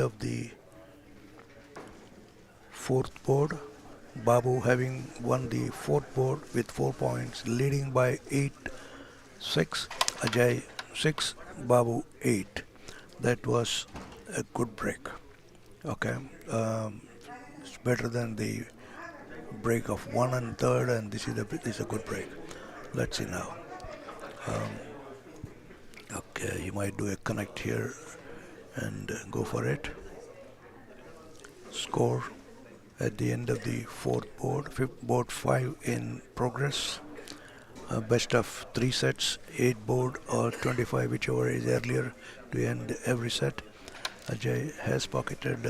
of the fourth board. Babu having won the fourth board with 4 points, leading by 8-6. Ajay 6, Babu 8. That was a good break. Okay, it's better than the break of 1 and third, and this is a good break. Let's see now. Um, okay, you might do a connect here and go for it. Score at the end of the fourth board, fifth board 5 in progress. Best of 3 sets, 8 board or 25, whichever is earlier to end every set. Ajay has pocketed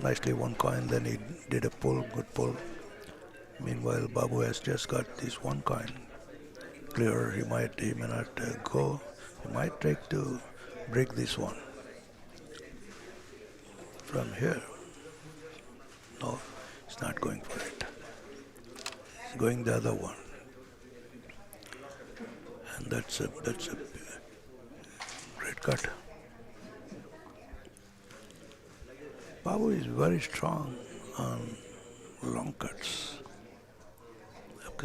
nicely 1 coin, then he did a pull, good pull. Meanwhile, Babu has just got this 1 coin. Clear, he may not go. He might try to break this one from here. No, it's not going for it. It's going the other one, and that's a great cut. Babu is very strong on long cuts.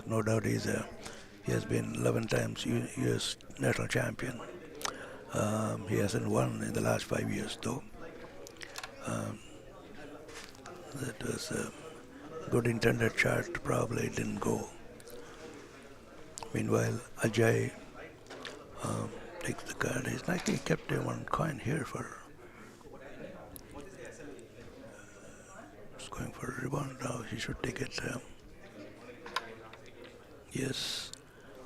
No doubt he has been 11 times US national champion. He hasn't won in the last 5 years though. That was a good intended shot, probably didn't go. Meanwhile, Ajay takes the card. He's nicely kept 1 coin here for. He's going for a rebound now. He should take it. Yes.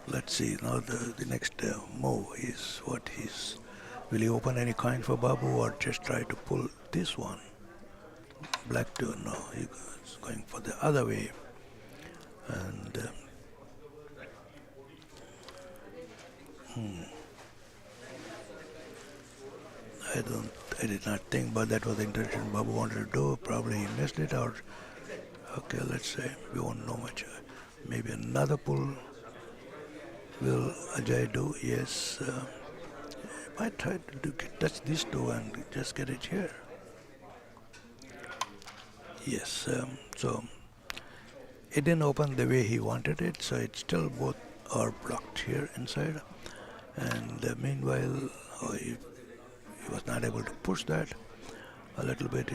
Let's see. Now the next move is what he's. Will he open any coin for Babu or just try to pull this one? Black 2. No, he's going for the other way. And I did not think, but that was the intention Babu wanted to do. Probably he missed it out. Okay, let's say we won't know much. Maybe another pull. Will Ajay do? Yes. Might try to touch these two and just get it here. Yes. So it didn't open the way he wanted it, so it's still both are blocked here inside. And meanwhile, he was not able to push that a little bit.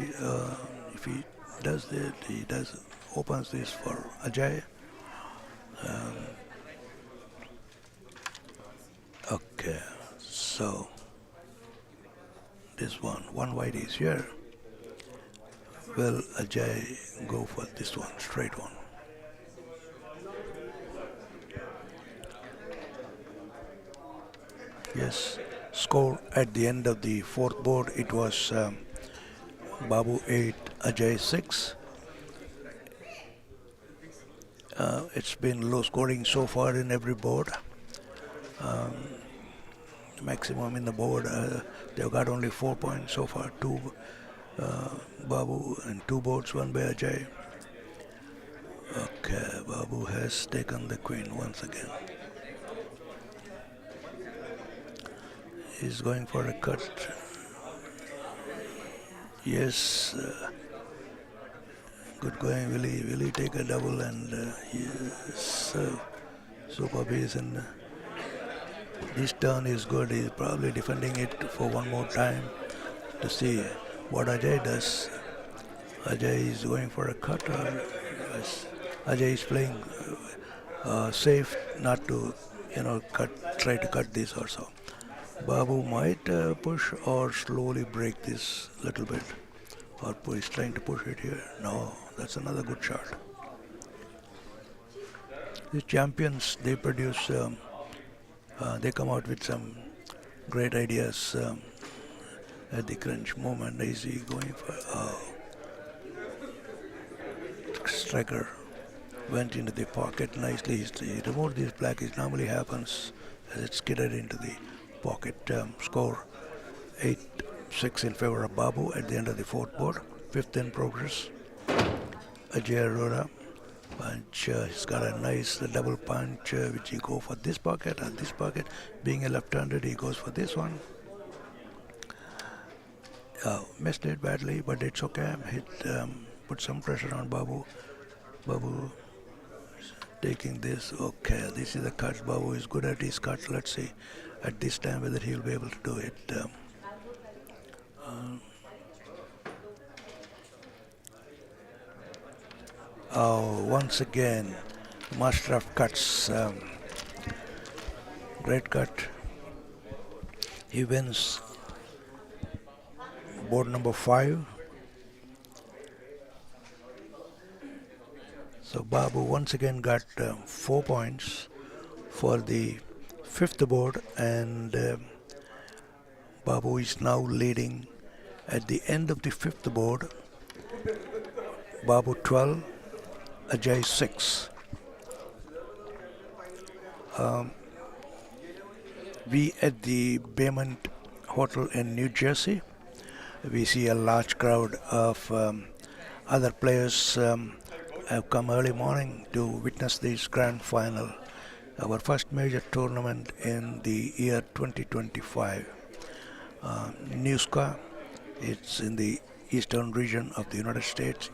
If he does it, he opens this for Ajay. Okay, so this one white is here. Will Ajay go for this one, straight one? Yes, score at the end of the fourth board, it was Babu 8, Ajay 6. It's been low scoring so far in every board. Maximum in the board, they've got only 4 points so far, 2 Babu and 2 boards, 1 by Ajay. Okay, Babu has taken the queen once again. He's going for a cut. Yes, good going. Will he take a double? And yes, super base, and this turn is good. He's probably defending it for one more time to see what Ajay does. Ajay is going for a cut, or yes, Ajay is playing safe, not to try to cut this or so. Babu might push or slowly break this little bit, or he's trying to push it here. No, that's another good shot. The champions, they produce, they come out with some great ideas at the crunch moment. Is he going for striker? Went into the pocket nicely. He removed this black. It normally happens as it skidded into the pocket. Score 8-6 in favor of Babu at the end of the fourth board. Fifth in progress. Ajay Arora punch. He's got a nice double punch which he go for this pocket and this pocket. Being a left-handed, he goes for this one. Missed it badly, but it's okay. Put some pressure on Babu. Babu taking this. Okay, this is the cuts. Babu is good at his cuts. Let's see at this time whether he'll be able to do it. Once again, master of cuts. Great cut. He wins board number 5. So Babu once again got 4 points for the 5th board, and Babu is now leading at the end of the 5th board. Babu 12, Ajay 6. We at the Bayment Hotel in New Jersey. We see a large crowd of other players have come early morning to witness this grand final, our first major tournament in the year 2025. NEUSCA, it's in the eastern region of the United States.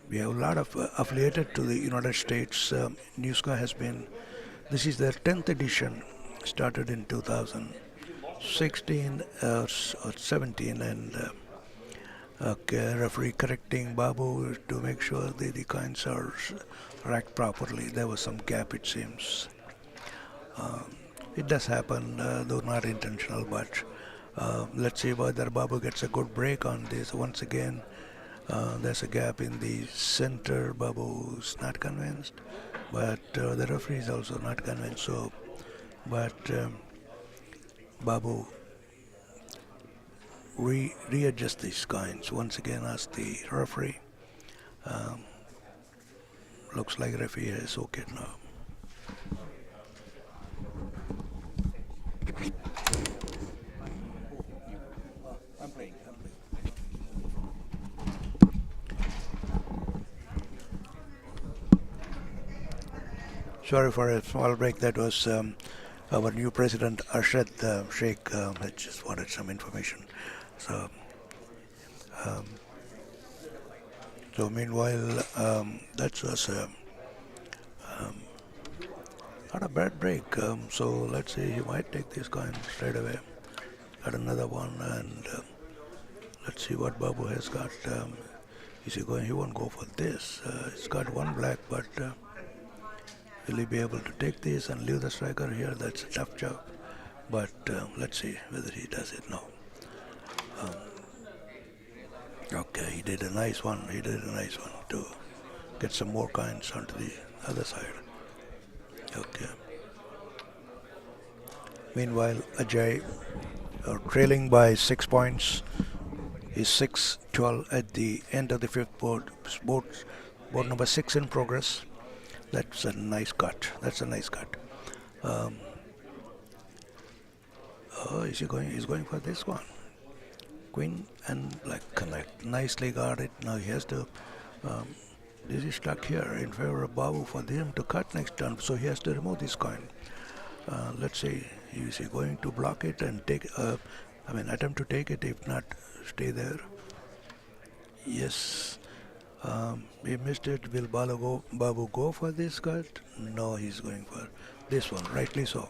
We have a lot of affiliated to the United States. NEUSCA has been, this is their 10th edition, started in 2016 or 17, and okay, referee correcting Babu to make sure the coins are racked properly. There was some gap, it seems. It does happen, though not intentional, but let's see whether Babu gets a good break on this. Once again, there's a gap in the center. Babu's not convinced, but the referee is also not convinced. So, but Babu readjust these coins once again as the referee. Looks like referee is okay now. Sorry for a small break. That was our new president, Arshad Sheikh, had just wanted some information. So, so meanwhile, that was not a bad break. So let's see, he might take this coin straight away. Got another one, and let's see what Babu has got. Is he going? He won't go for this. He's got one black, but will he be able to take this and leave the striker here? That's a tough job. But let's see whether he does it now. Okay, he did a nice one. He did a nice one to get some more coins onto the other side. Okay. Meanwhile, Ajay trailing by 6 points. Is 6-12 at the end of the 5th board. Board number 6 in progress. That's a nice cut. That's a nice cut. Oh, is he going? He's going for this one. Queen and black connect. Nicely guarded. Now he has to. This is stuck here in favor of Babu for him to cut next turn. So he has to remove this coin. Let's see. Is he going to block it and take? Attempt to take it. If not, stay there. Yes. He missed it. Will Babu go for this cut? No, he's going for this one. Rightly so.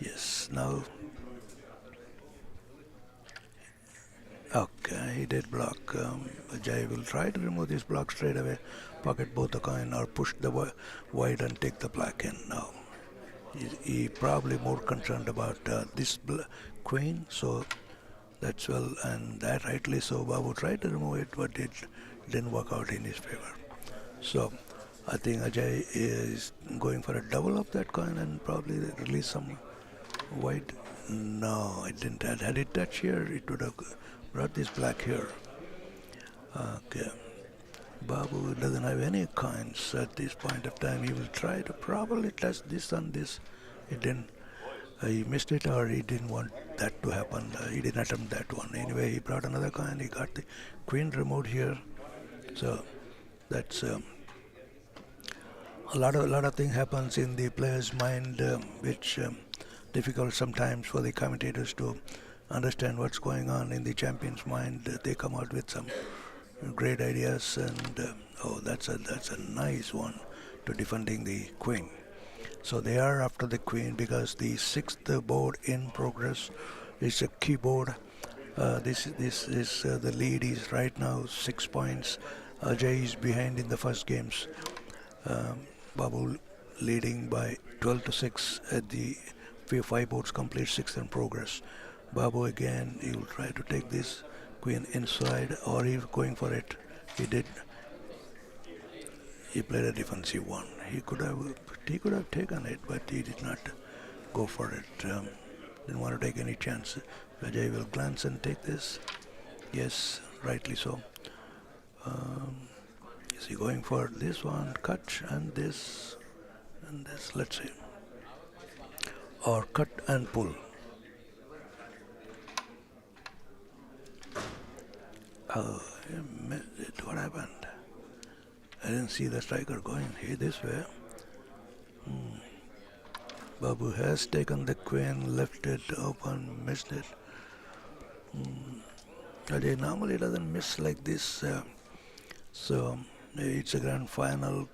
Yes. Now. Okay, he did block. Ajay will try to remove this block straight away, pocket both the coin, or push the white and take the black in. Now, he probably more concerned about this queen, so that's well, and that rightly so. Babu tried to remove it, but it didn't work out in his favor. So, I think Ajay is going for a double of that coin and probably release some white. No, it didn't. Had it touched here, it would have brought this black here. Okay. Babu doesn't have any coins at this point of time. He will try to probably touch this and this. It didn't. He missed it, or he didn't want that to happen. He didn't attempt that one. Anyway, he brought another coin. He got the queen removed here. So that's a lot of things happens in the player's mind, which difficult sometimes for the commentators to understand what's going on in the champion's mind. They come out with some great ideas, and that's a nice one to defending the queen. So they are after the queen because the sixth board in progress is a keyboard. This is the lead is right now 6 points. Ajay is behind in the first games. Um, Babu leading by 12 to 6 at the five boards complete, sixth in progress. Babu again, he will try to take this queen inside, or he going for it. He did. He played a defensive one. He could have taken it, but he did not go for it. Didn't want to take any chance. Ajay will glance and take this. Yes, rightly so. Um, is he going for this one? Cut and this and this. Let's see. Or cut and pull. Oh, I missed it. What happened? I didn't see the striker going here this way. Hmm. Babu has taken the queen, left it open, missed it. Hmm. Ajay normally doesn't miss like this. So it's a grand final,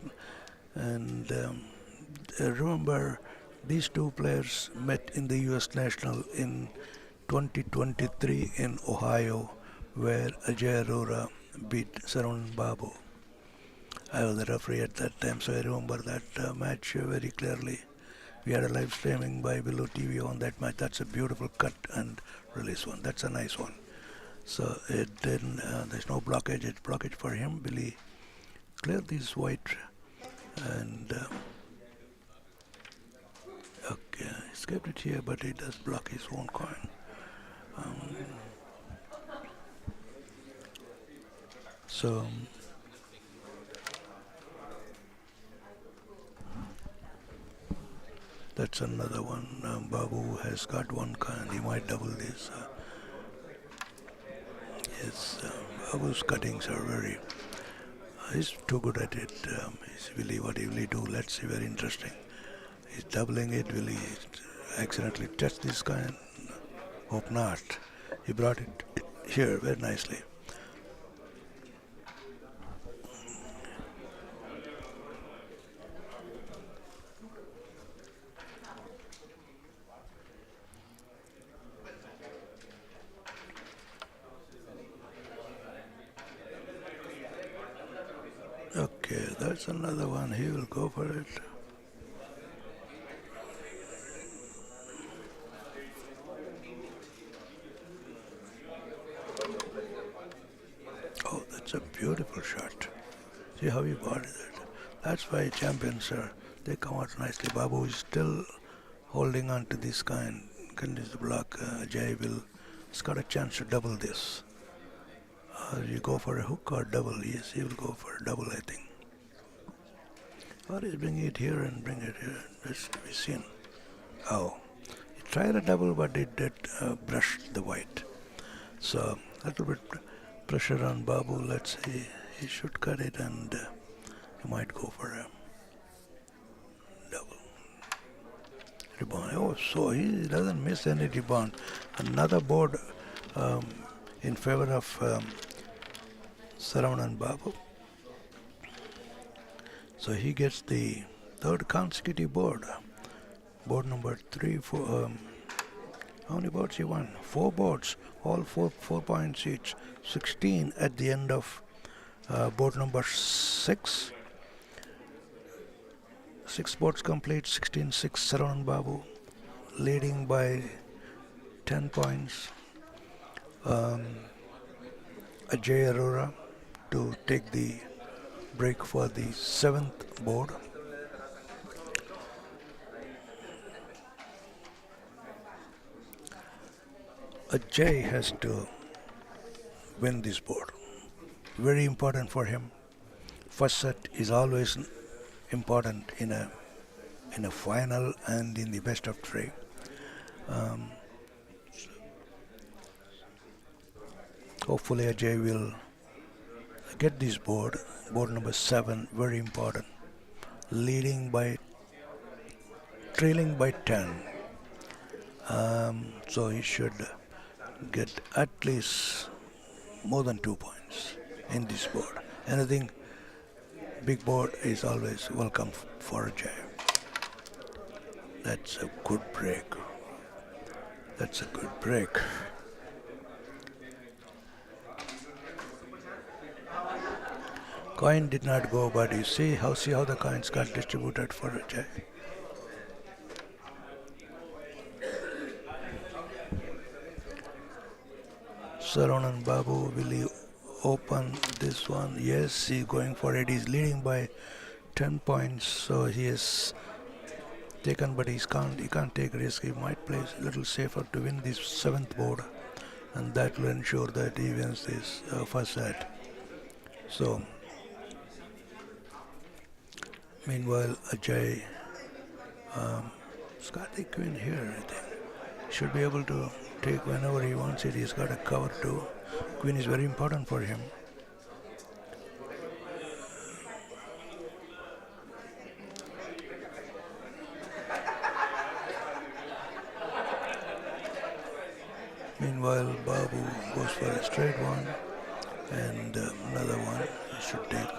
and remember these two players met in the U.S. National in 2023 in Ohio, where Ajay Arora beat Saran Babu. I was the referee at that time, so I remember that match very clearly. We had a live streaming by Below TV on that match. That's a beautiful cut and release one. That's a nice one. So it didn't. There's no blockage. It's blockage for him. Billy cleared this white, and okay, he's kept it here, but he does block his own coin. Um, so that's another one. Babu has got one coin. He might double this. Yes, Babu's cuttings are very. He's too good at it. He's really what he will do. Let's see, very interesting. He's doubling it. Will he accidentally touch this coin? Hope not. He brought it here very nicely. Okay, that's another one. He will go for it. Oh, that's a beautiful shot. See how he bodied it. That's why champions are. They come out nicely. Babu is still holding on to this kind. Continues to block. Jay will. He's got a chance to double this. You go for a hook or double? Yes, he will go for a double, I think. Or he's bringing it here and bring it here. That's to be seen. Oh, he tried a double, but it did brush the white. So a little bit pressure on Babu. Let's see. He should cut it, and he might go for a double. Rebound. Oh, so he doesn't miss any rebound. Another board um, in favor of Saran and Babu. So he gets the third consecutive board. Board number 3, 4. How many boards he won? 4 boards, all 4 points each. 16 at the end of board number 6. 6 boards complete, 16-6, Saran Babu leading by 10 points. Ajay Arora to take the break for the 7th board. Ajay has to win this board. Very important for him. First set is always important in a final and in the best of 3. Um, Hopefully Ajay will get this board. Board number 7, very important. Trailing by 10. So he should get at least more than 2 points in this board. Anything big board is always welcome for Ajay. That's a good break. That's a good break. Coin did not go, but you see how the coins got distributed for Ajay. Saron and Babu, will he open this one? Yes, he's going for it. He's leading by 10 points, so he is taken, but he can't take risk. He might play a little safer to win this seventh board, and that will ensure that he wins this first set. So, meanwhile, Ajay has got the queen here, I think. Should be able to take whenever he wants it. He's got a cover too. Queen is very important for him. Meanwhile, Babu goes for a straight one, and another one he should take.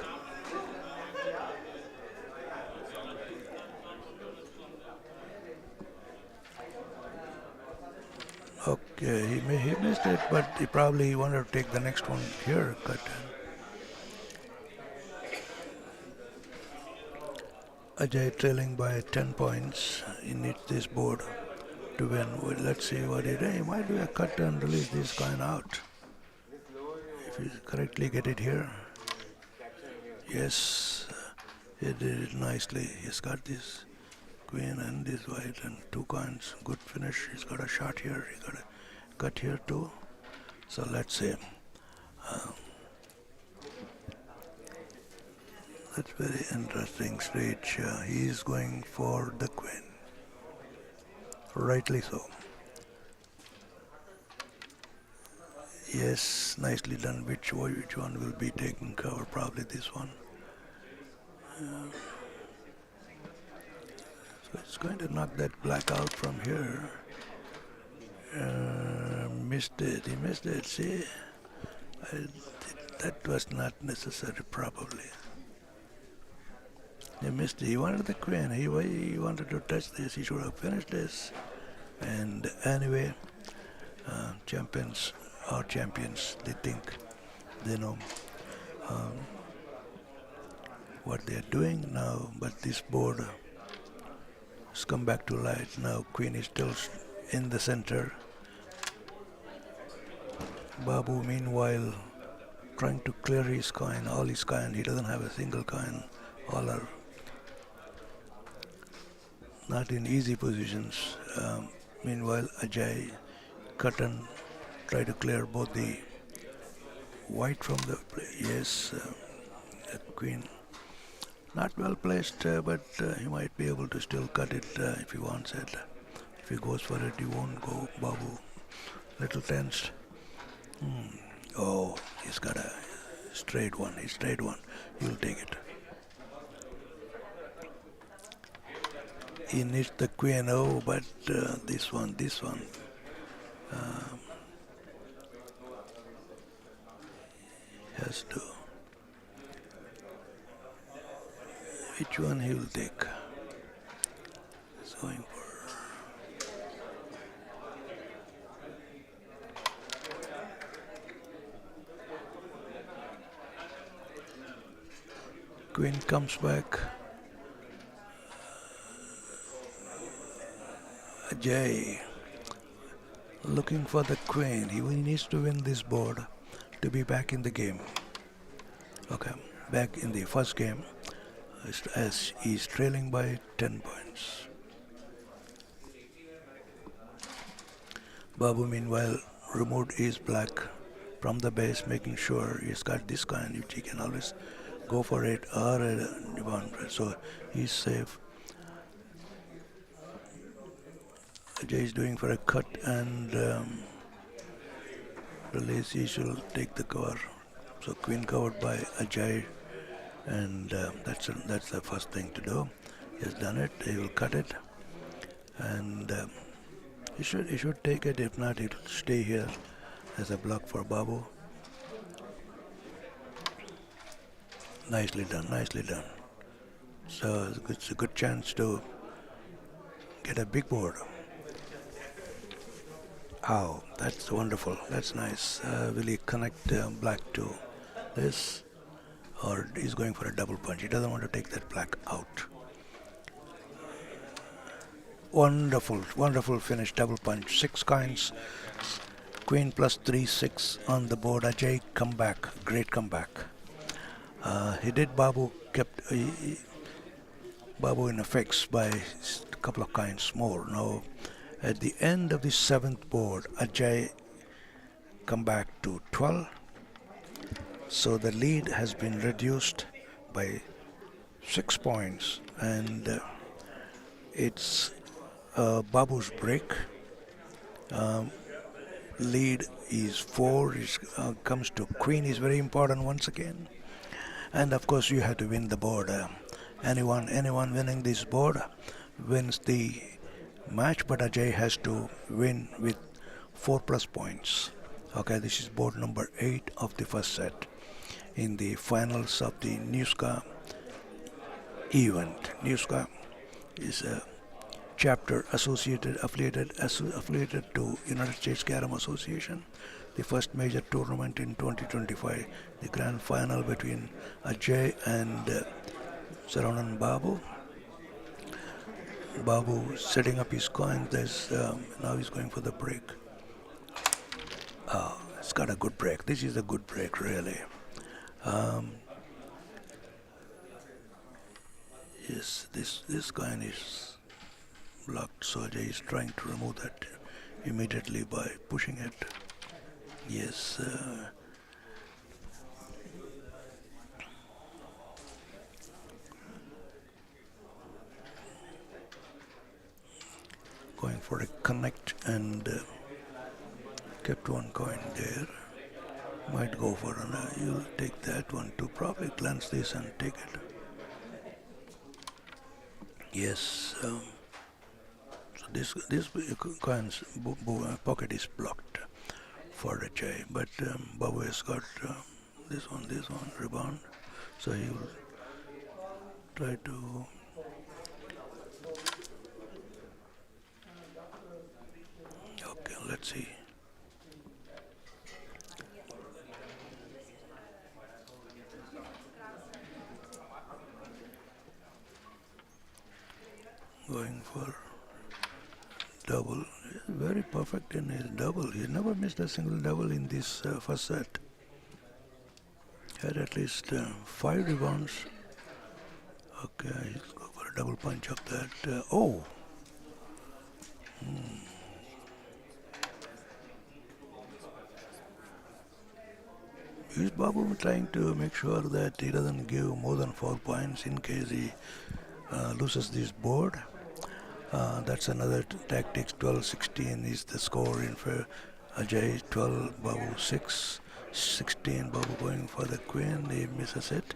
Okay, he missed it, but he probably wanted to take the next one here. Cut. Ajay trailing by 10 points. He needs this board to win. Well, let's see what he does. He might do a cut and release this coin out. If he correctly get it here. Yes, he did it nicely. He's got this queen and this white and two coins. Good finish. He's got a shot here. He got a cut here too. So let's see. That's very interesting stage. He's going for the queen. Rightly so. Yes, nicely done. Which one will be taking cover? Probably this one. So it's going to knock that black out from here. Missed it. He missed it. See, that was not necessary. Probably. He missed it. He wanted the queen. He wanted to touch this. He should have finished this. And anyway, champions are champions. They think they know what they are doing now. But this board has come back to light. Now queen is still in the center. Babu, meanwhile, trying to clear his coin, all his coin. He doesn't have a single coin. All are not in easy positions. Meanwhile, Ajay cut and try to clear both the white from the play. Yes, queen not well placed, but he might be able to still cut it if he wants it. If he goes for it, he won't go. Babu, little tensed. Oh, he's got a straight one. He's straight one. He'll take it. He needs the queen. Oh, but this one. Has to. Which one he will take? He's going for. Queen comes back. Ajay looking for the queen. He needs to win this board to be back in the game. Okay, back in the first game as he's trailing by 10 points. Babu meanwhile removed his black from the base, making sure he's got this coin which he can always go for it or one. So he's safe. Ajay is doing for a cut and release. He should take the cover. So queen covered by Ajay, and that's the first thing to do. He has done it. He will cut it, and he should take it. If not, it will stay here. There's a block for Babu. Nicely done, nicely done. So it's a good chance to get a big board. Oh, that's wonderful. That's nice. Will he connect black to this? Or he's going for a double punch. He doesn't want to take that black out. Wonderful, wonderful finish, double punch. 6 coins, queen plus 3, 6 on the board. Ajay, comeback, great comeback. He did Babu, kept Babu in a fix by a couple of coins more. Now, at the end of the 7th board, Ajay come back to 12. So the lead has been reduced by 6 points, and it's Babu's break. Lead is 4. It comes to queen is very important once again, and of course you have to win the board. Anyone winning this board wins the match, but Ajay has to win with 4 plus points. Okay, this is board number 8 of the first set in the finals of the NEUSCA event. NEUSCA is a chapter affiliated to United States Carom Association. The first major tournament in 2025, the grand final between Ajay and Saranan Babu. Babu setting up his coin. Now he's going for the break. It's got a good break. This is a good break, really. Yes, this coin is blocked, so Ajay is trying to remove that immediately by pushing it. Yes. Going for a connect and kept one coin there. Might go for another. You'll take that one too. Probably glance this and take it. Yes. So this coin's pocket is blocked for Ajay, but Babu has got this one, rebound. So he will try to. Okay, let's see. Going for double. Very perfect in his double. He never missed a single double in this first set. Had at least 5 rebounds. Okay, he'll go for a double punch of that. Is Babu trying to make sure that he doesn't give more than 4 points in case he loses this board? That's another tactics. 12-16 is the score in for Ajay. 12, Babu 6, 16. Babu going for the queen. He misses it.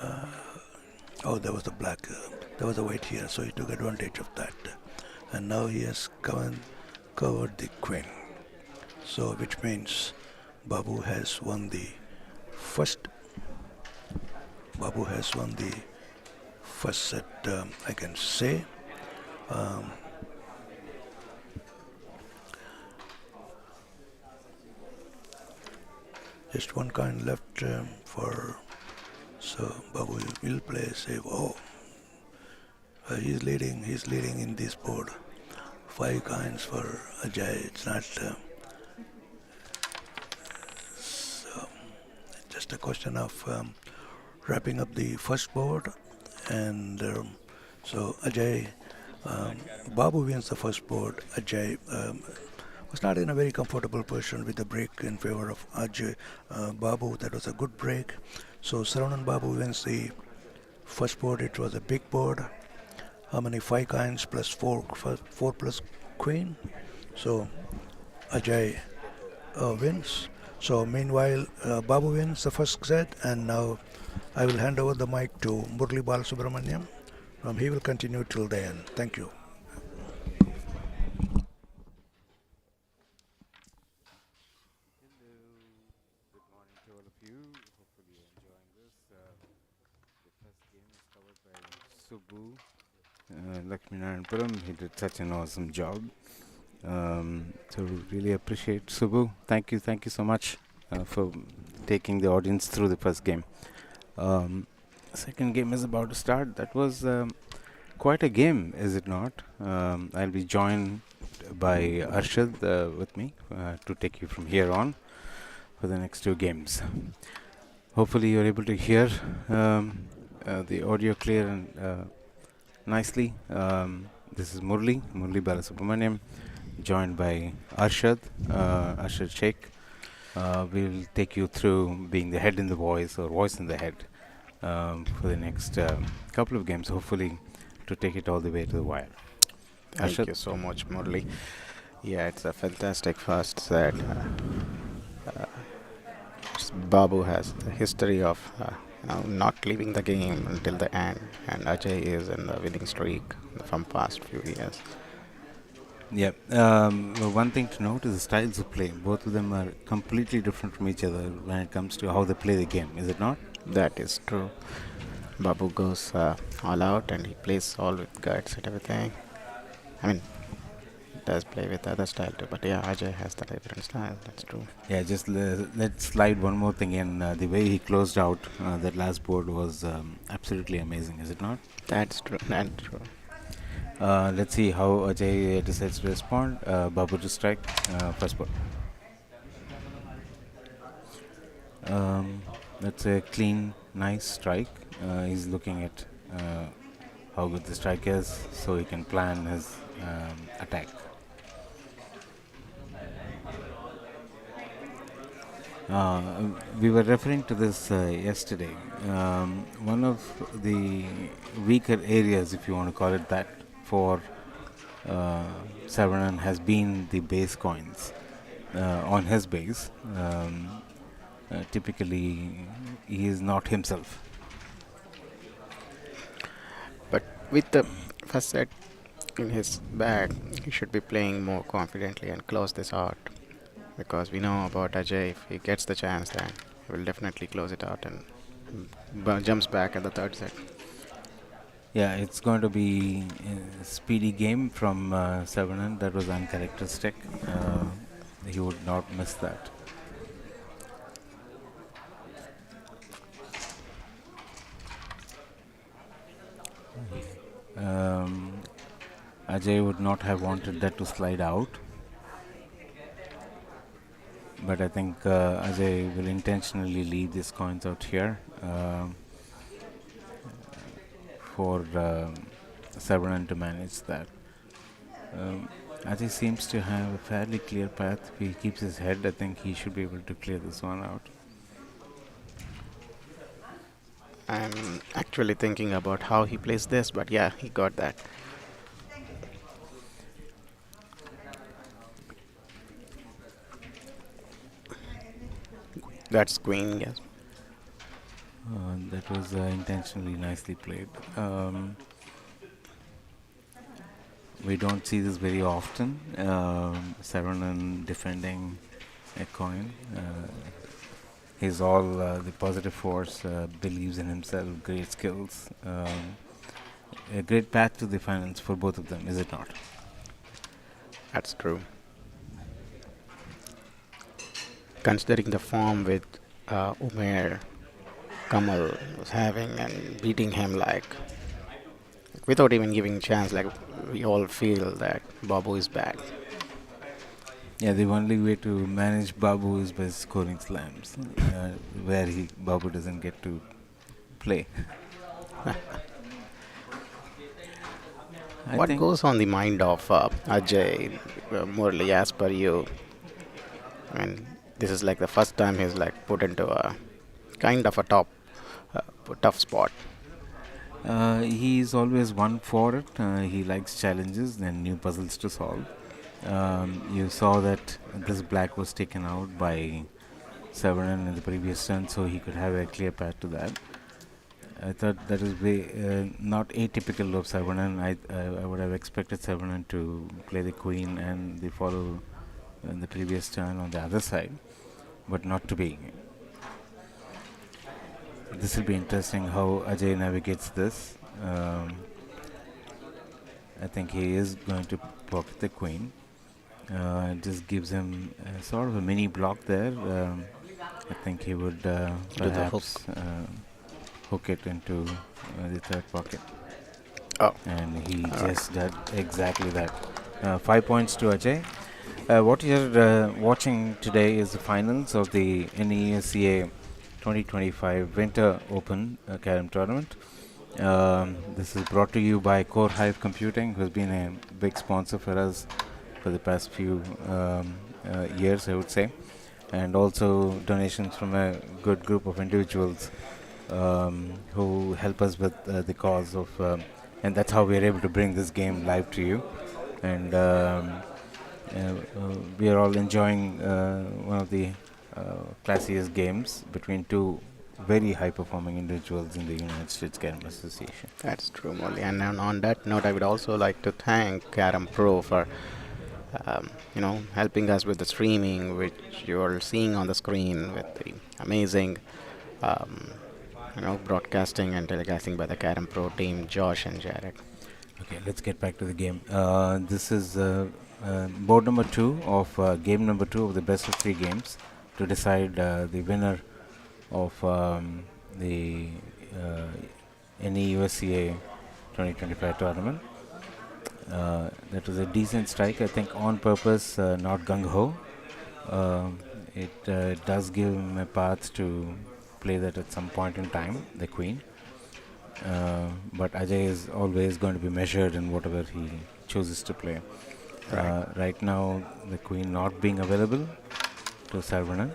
There was the black. There was a white here, so he took advantage of that. And now he has covered the queen. So which means Babu has won the first. Babu has won the first set. I can say. Just one coin left for. So Babu will play save. He's leading. He's leading in this board. 5 coins for Ajay. It's not. So just a question of wrapping up the first board, and so Ajay. Babu wins the first board. Ajay was not in a very comfortable position with the break in favor of Ajay. Babu, that was a good break. So Saravanan Babu wins the first board. It was a big board. How many? 5 coins plus 4 plus queen. So Ajay wins. So meanwhile, Babu wins the first set, and now I will hand over the mic to Murli Balasubramaniam. He will continue till the end. Thank you. to all of you. Hopefully, you're enjoying this. The first game is covered by Subbu Lakshminarayanpuram. He did such an awesome job. So, really appreciate Subbu. Thank you so much for taking the audience through the first game. Um, Second game is about to start. That was quite a game, is it not? I'll be joined by Arshad with me to take you from here on for the next two games. Hopefully, you're able to hear the audio clear and nicely. This is Murli Balasubramaniam, joined by Arshad Sheikh. We'll take you through being the head in the voice or voice in the head for the next couple of games, hopefully, to take it all the way to the wire. Thank Arshad? you so much, Murli. Yeah, it's a fantastic first set. Babu has a history of not leaving the game until the end, and Ajay is in the winning streak from past few years. Yeah. Well, one thing to note is the styles of play. Both of them are completely different from each other when it comes to how they play the game, is it not? That is true. Babu goes all out and he plays all with guts and everything. I mean, he does play with other style too, but yeah, Ajay has the different style. That's true. Yeah, just let's slide one more thing in. The way he closed out that last board was absolutely amazing, is it not? That's true. That's true. Let's see how Ajay decides to respond. Babu to strike, first board. That's a clean, nice strike. He's looking at how good the strike is so he can plan his attack. We were referring to this yesterday. One of the weaker areas, if you want to call it that, for uh, Savanan has been the base coins on his base. Typically, he is not himself. But with the first set in his bag, he should be playing more confidently and close this out. Because we know about Ajay, if he gets the chance, then he will definitely close it out and jumps back at the third set. Yeah, it's going to be a speedy game from Savanan. That was uncharacteristic. He would not miss that. Um, Ajay would not have wanted that to slide out, but I think Ajay will intentionally leave these coins out here for Savanan to manage that. Um, Ajay seems to have a fairly clear path. If he keeps his head, I think he should be able to clear this one out. I'm actually thinking about how he plays this, but yeah, he got that. That's queen, yes. That was intentionally nicely played. We don't see this very often. Saranan defending a coin. He's all the positive force, believes in himself, great skills. A great path to the finals for both of them, is it not? That's true. Considering the form with Umair Kamal was having and beating him like without even giving chance, like we all feel that Babu is back. Yeah, the only way to manage Babu is by scoring slams, where Babu doesn't get to play. I What think goes on the mind of Ajay Murli as per you? I mean, this is like the first time he's like put into a kind of a uh, tough spot. he's always one for it. He likes challenges and new puzzles to solve. You saw that this black was taken out by Severin in the previous turn, so he could have a clear path to that. I thought that is not atypical of Severin. I would have expected Severin to play the queen and the follow in the previous turn on the other side, but not to be. This will be interesting how Ajay navigates this. I think he is going to pocket the queen. It just gives him sort of a mini block there. I think he would Do the hook. perhaps hook it into the third pocket. Oh, And he alright. just did exactly that. 5 points to Ajay. What you're watching today is the finals of the NESCA 2025 Winter Open Carom Tournament. This is brought to you by Core Hive Computing, who's been a big sponsor for us for the past few years, I would say, and also donations from a good group of individuals who help us with the cause of, and that's how we are able to bring this game live to you. And we are all enjoying one of the classiest games between two very high performing individuals in the United States Carom Association. That's true, Molly. And on that note, I would also like to thank Karam Pro for helping us with the streaming, which you're seeing on the screen with the amazing, um, broadcasting and telecasting by the Karam Pro team, Josh and Jared. Okay, let's get back to the game. This is board number two of game number two of the best of three games to decide the winner of the NEUSCA 2025 tournament. That was a decent strike, I think, on purpose, not gung ho. It does give him a path to play that at some point in time, the queen. But Ajay is always going to be measured in whatever he chooses to play. Right. Right now, the queen not being available to Sarvanan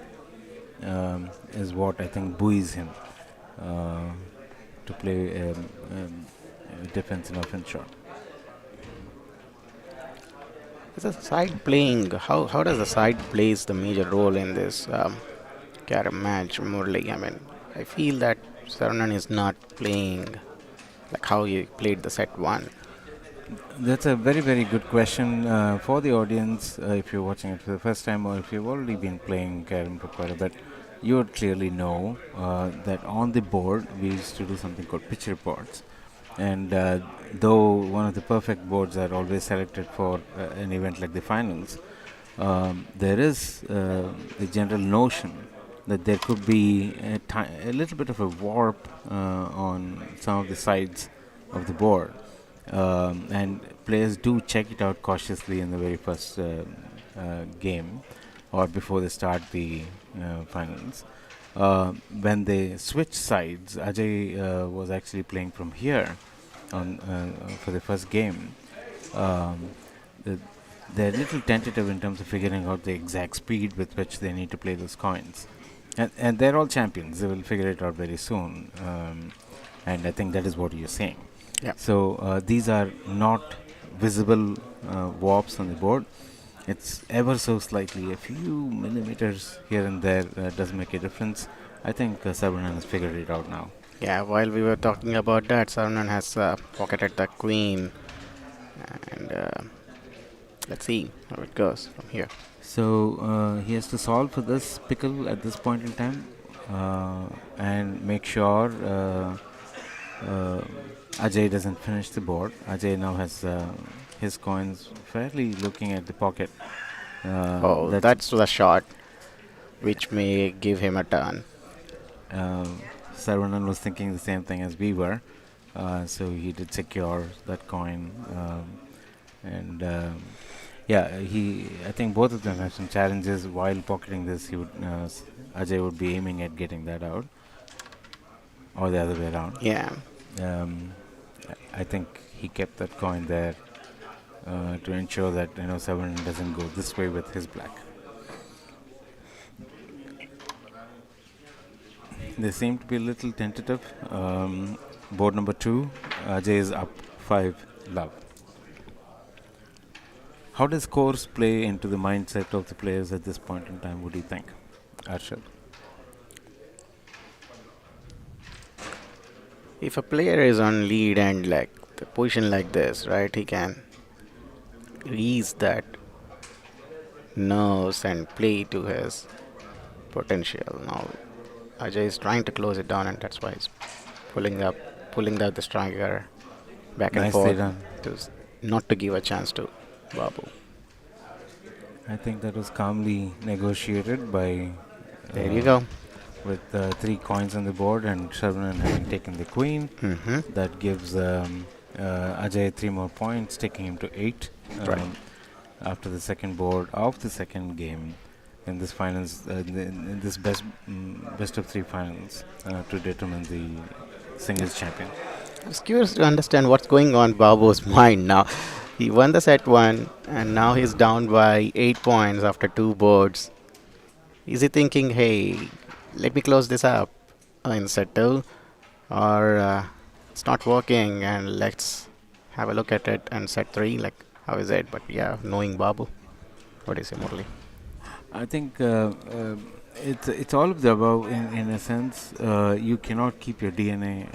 is what I think buoys him to play a defensive offense shot. Is the side playing? How does the side plays the major role in this Karam match, Murli? I mean, I feel that Saranan is not playing like how he played the set one. That's a very, very good question for the audience. If you're watching it for the first time or if you've already been playing Carom for quite a bit, you would clearly know that on the board we used to do something called pitch reports. And though one of the perfect boards are always selected for an event like the finals, there is the general notion that there could be a little bit of a warp on some of the sides of the board. And players do check it out cautiously in the very first game or before they start the finals. When they switch sides, Ajay was actually playing from here on for the first game. Um, the, they're a little tentative in terms of figuring out the exact speed with which they need to play those coins. And they're all champions. They will figure it out very soon. And I think that is what you're saying. Yeah. So these are not visible warps on the board. It's ever so slightly, a few millimeters here and there does make a difference. I think Sabranan has figured it out now. Yeah, while we were talking about that, Saranan has pocketed the queen, and let's see how it goes from here. So he has to solve for this pickle at this point in time and make sure Ajay doesn't finish the board. Ajay now has his coins fairly looking at the pocket. That's the shot, which may give him a turn. Sarvanan was thinking the same thing as we were, so he did secure that coin. I think both of them have some challenges while pocketing this. Ajay would be aiming at getting that out, or the other way around. Yeah. I think he kept that coin there to ensure that Sarvanan doesn't go this way with his black. They seem to be a little tentative. Board number 2, Ajay is up 5 love. How does course play into the mindset of the players at this point in time? What do you think, Arshad? If a player is on lead and like the position like this, right, he can release that nerves and play to his potential. Now, Ajay is trying to close it down, and that's why he's pulling up, pulling out the striker back and Nicely forth done. to not to give a chance to Babu. I think that was calmly negotiated by There you uh, go. with three coins on the board and Sharvanan having taken the queen. Mm-hmm. That gives Ajay 3 more points, taking him to 8 Right. after the second board of the second game in this finals, in this best of 3 finals to determine the singles champion. I was curious to understand what's going on Babu's mind now. He won the set one, and now he's down by 8 points after two boards. Is he thinking, "Hey, let me close this up in set two," or it's not working, and let's have a look at it and set three? Like, how is it? But yeah, knowing Babu, what do you say, Murli? I think it's all of the above in a sense. You cannot keep your DNA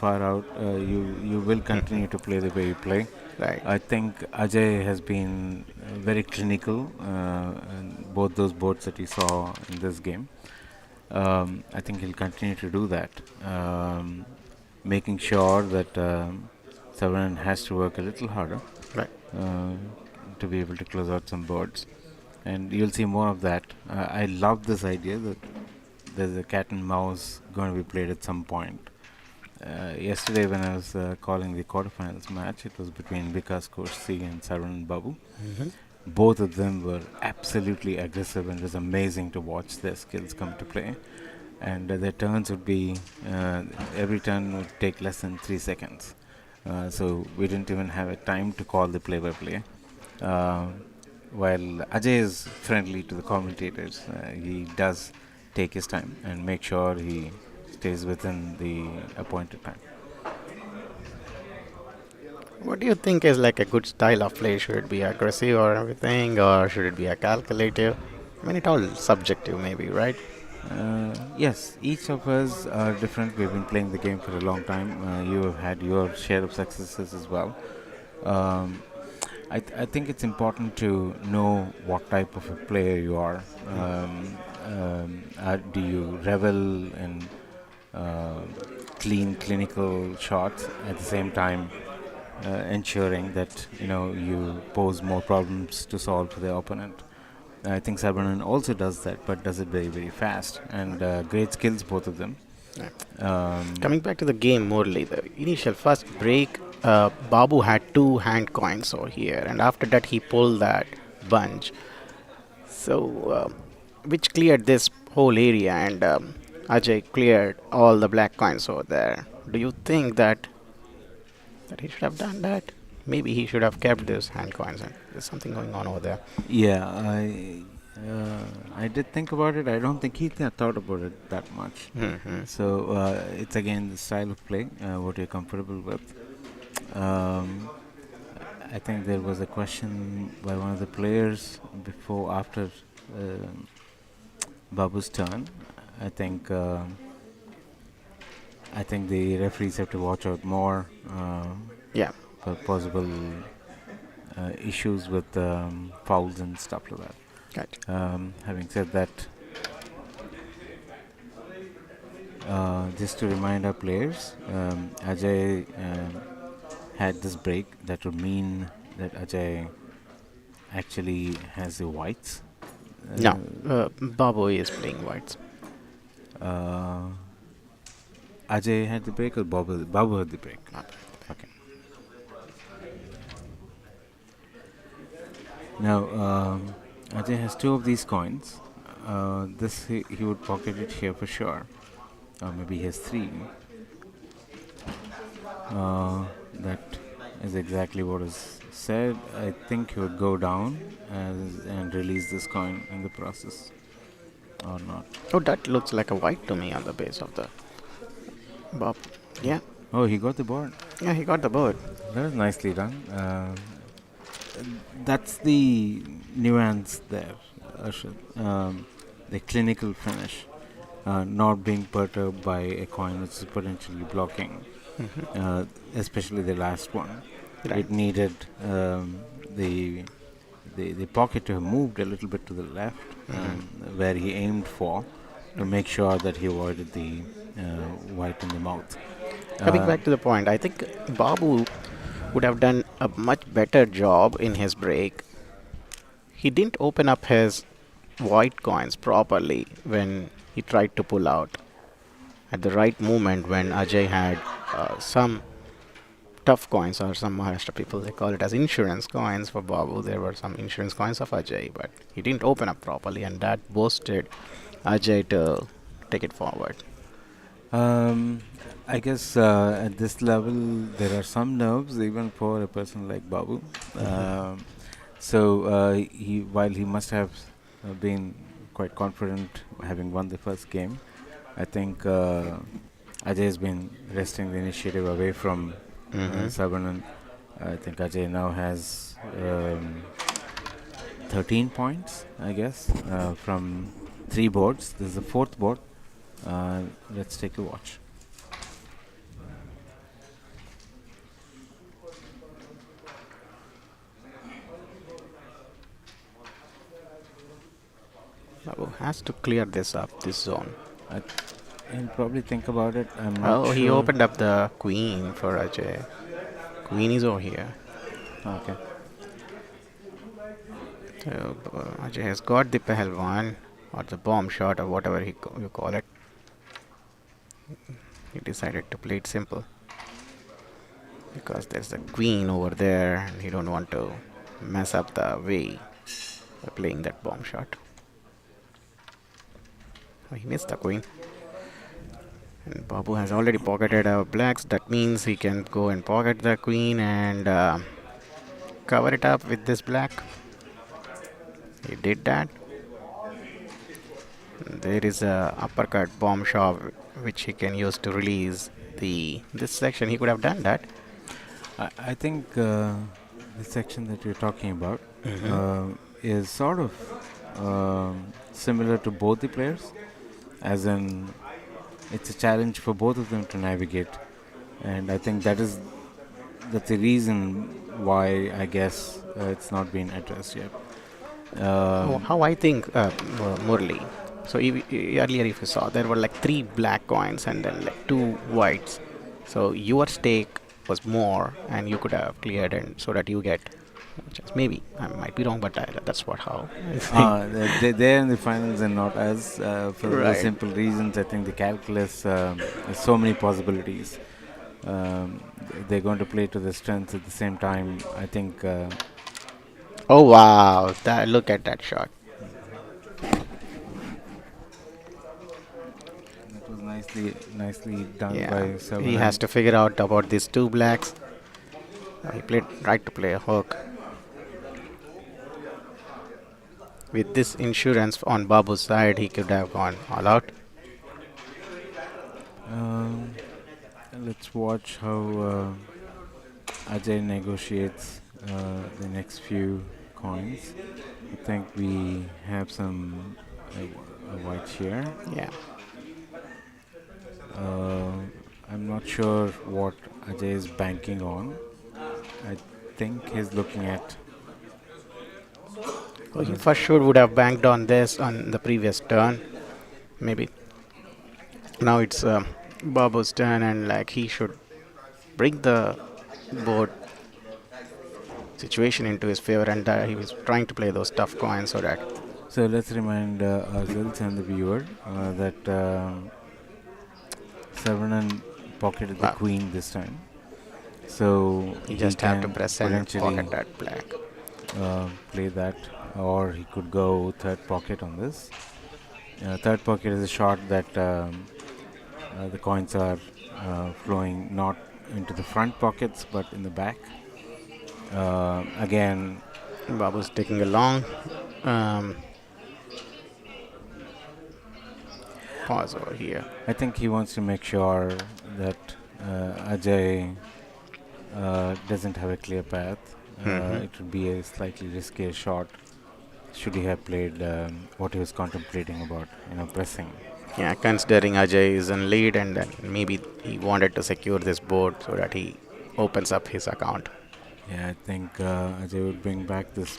far out. You will continue to play the way you play. Right. I think Ajay has been very clinical in both those boards that he saw in this game. I think he'll continue to do that, making sure that Savan has to work a little harder Right. uh, to be able to close out some boards. And you'll see more of that. I love this idea that there's a cat and mouse going to be played at some point. Yesterday, when I was calling the quarterfinals match, it was between Vikas Korsi and Saran Babu. Mm-hmm. Both of them were absolutely aggressive, and it was amazing to watch their skills come to play. And their turns would be every turn would take less than 3 seconds. So we didn't even have a time to call the play-by-play. While Ajay is friendly to the commentators, he does take his time and make sure he stays within the appointed time. What do you think is like a good style of play? Should it be aggressive or everything, or should it be a calculative? I mean, it all subjective, maybe, right? Yes, each of us are different. We've been playing the game for a long time. You have had your share of successes as well. Um, I think it's important to know what type of a player you are. Do you revel in uh, clean, clinical shots at the same time ensuring that you pose more problems to solve for the opponent? I think Sarbanan also does that, but does it very, very fast and great skills, both of them. Yeah. Um, Coming back to the game, Morley, the initial first break, Babu had two hand coins over here, and after that he pulled that bunch. So, which cleared this whole area, and Ajay cleared all the black coins over there. Do you think that he should have done that? Maybe he should have kept those hand coins, and there's something going on over there. yeah, I did think about it. I don't think he thought about it that much. Mm-hmm. So it's again the style of play, what you're comfortable with. Um, I think there was a question by one of the players after um Babu's turn. I think I think the referees have to watch out more Yeah. for possible issues with fouls and stuff like that. Gotcha. Having said that, just to remind our players, Ajay had this break. That would mean that Ajay actually has the whites. No, Babu is playing whites. Uh, Ajay had the break or Babu had the break? Okay. Now, Ajay has two of these coins. This he would pocket it here for sure. Or maybe he has three. That is exactly what is said. I think he would go down and release this coin in the process, or not. Oh, that looks like a white to me on the base of the Bob. Yeah, Oh, he got the board. yeah, he got the board. That was nicely done. That's the nuance there, Arshad. The clinical finish, not being perturbed by a coin which is potentially blocking, especially the last one. Right. It needed the the pocket to have moved a little bit to the left, where he aimed for, to make sure that he avoided the white in the mouth. Coming Uh, back to the point, I think Babu would have done a much better job in his break. He didn't open up his white coins properly when he tried to pull out at the right moment when Ajay had some tough coins, or some Maharashtra people they call it as insurance coins for Babu. There were some insurance coins of Ajay, but he didn't open up properly, and that boosted Ajay to take it forward. Um, I guess at this level there are some nerves even for a person like Babu. He, while he must have been quite confident having won the first game, I think Ajay has been wresting the initiative away from Mm-hmm. Sabanan. I think Ajay now has 13 points, I guess, from 3 boards. This is the fourth board. Let's take a watch. Babu has to clear this up, this zone. I, I'll probably think about it. I'm not Oh, he sure. opened up the queen for Ajay. Queen is over here. Okay. So Ajay has got the Pahalwan, or the bomb shot, or whatever you call it. He decided to play it simple because there's the queen over there, and he don't want to mess up the way by playing that bomb shot. Oh, he missed the queen. And Babu has already pocketed our blacks. That means he can go and pocket the queen and cover it up with this black. He did that. There is a uppercut bomb shot which he can use to release the this section. He could have done that. I think the section that you're talking about Mm-hmm. is sort of similar to both the players, as in it's a challenge for both of them to navigate, and I think that's the reason why I guess it's not been addressed yet. Um, How I think, Murli. So earlier, if you saw, there were like three black coins and then like two whites. So your stake was more, and you could have cleared, and so that you get. Maybe I might be wrong, but that's what how I think. they're in the finals and not us, for the Right. simple reasons. I think the calculus has so many possibilities. They're going to play to their strengths at the same time. I think Oh wow! That look at that shot. that was nicely done Yeah, by he has Savanan. to figure out about these two blacks. He played right to play a hook. With this insurance on Babu's side, he could have gone all out. Um, let's watch how Ajay negotiates the next few coins. I think we have a white here. Yeah. Uh, I'm not sure what Ajay is banking on. I think he's looking at. So he for sure would have banked on this on the previous turn. Maybe now it's Babu's turn, and like he should bring the board situation into his favor, and he was trying to play those tough coins so that. So let's remind ourselves and the viewer that Saravanan pocketed the Wow. queen this time. So He he just have to can press and potentially pocket that black. play that, or he could go third pocket on this. Third pocket is a shot that the coins are flowing not into the front pockets but in the back. Again, Babu's taking a long um, pause over here. I think he wants to make sure that Ajay doesn't have a clear path. Mm-hmm. It would be a slightly riskier shot should he have played what he was contemplating about, pressing. Yeah, considering Ajay is in lead, and then maybe he wanted to secure this board so that he opens up his account Yeah, I think Ajay would bring back this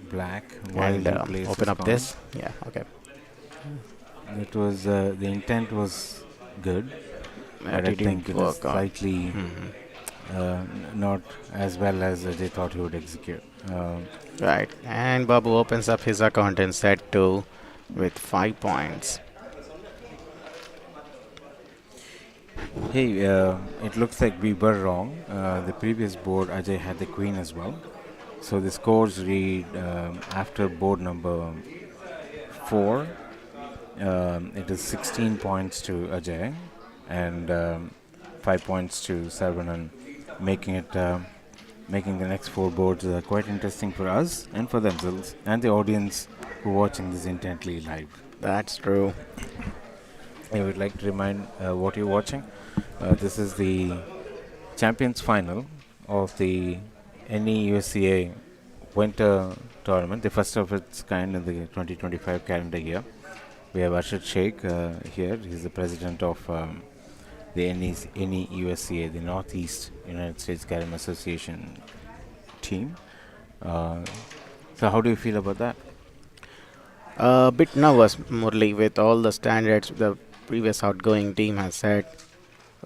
black while and he plays open his up coin. this. Yeah, okay. that was the intent was good, but But I it think didn't it is work out. slightly Mhm. not as well as they thought he would execute. Right. And Babu opens up his account in set 2 with 5 points. Hey, it looks like we were wrong. The previous board, Ajay had the queen as well. So the scores read after board number 4, it is 16 points to Ajay and 5 points to Sarvanan, making it making the next 4 boards quite interesting for us and for themselves and the audience who are watching this intently live. That's true. I would like to remind what you're watching. This is the Champions Final of the NEUSCA Winter Tournament, the first of its kind in the 2025 calendar year. We have Arshad Sheikh here. He's the president of the NEUSCA, the Northeast United States Carom Association team. Uh, so, how do you feel about that? A bit nervous, Murli, with all the standards the previous outgoing team has set.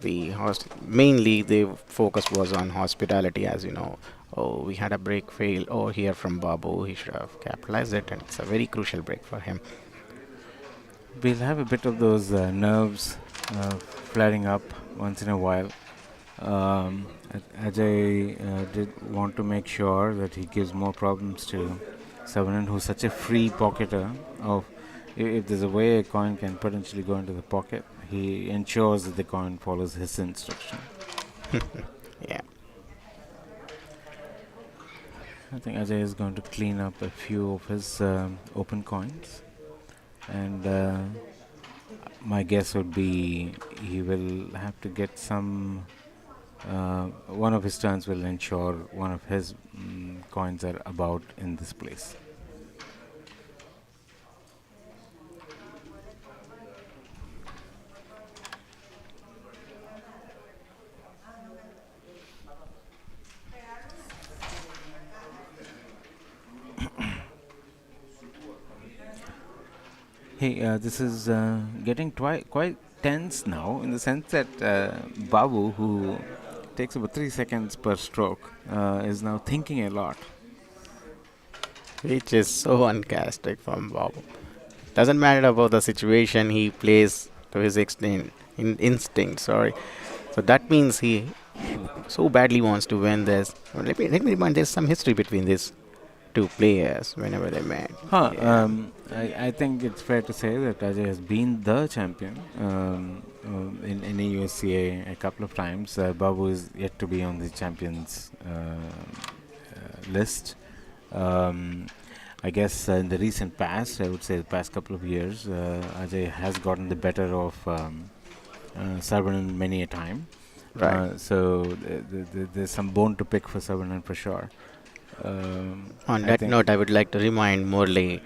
Mainly the focus was on hospitality, as you know. Oh, we had a break fail over here from Babu. He should have capitalized it, and it's a very crucial break for him. We'll have a bit of those nerves flaring up once in a while. Ajay did want to make sure that he gives more problems to Savanan, who's such a free pocketer. Of if there's a way a coin can potentially go into the pocket, he ensures that the coin follows his instruction. Yeah. I think Ajay is going to clean up a few of his open coins, and my guess would be he will have to get some. One of his turns will ensure one of his coins are about in this place. Hey, this is getting quite tense now in the sense that Babu, who takes about 3 seconds per stroke, is now thinking a lot. Which is so uncharacteristic from Babu. Doesn't matter about the situation, he plays to his instinct. Sorry. So that means he so badly wants to win this. Well, let me remind. There's some history between these two players whenever they met. Huh, Yeah. I think it's fair to say that Ajay has been the champion in the USCA a couple of times. Babu is yet to be on the champions list. Um, I guess in the recent past, I would say the past couple of years, Ajay has gotten the better of Sarvanan many a time. Right. So there's some bone to pick for Sarvanan for sure. On I that think note, I would like to remind Morley,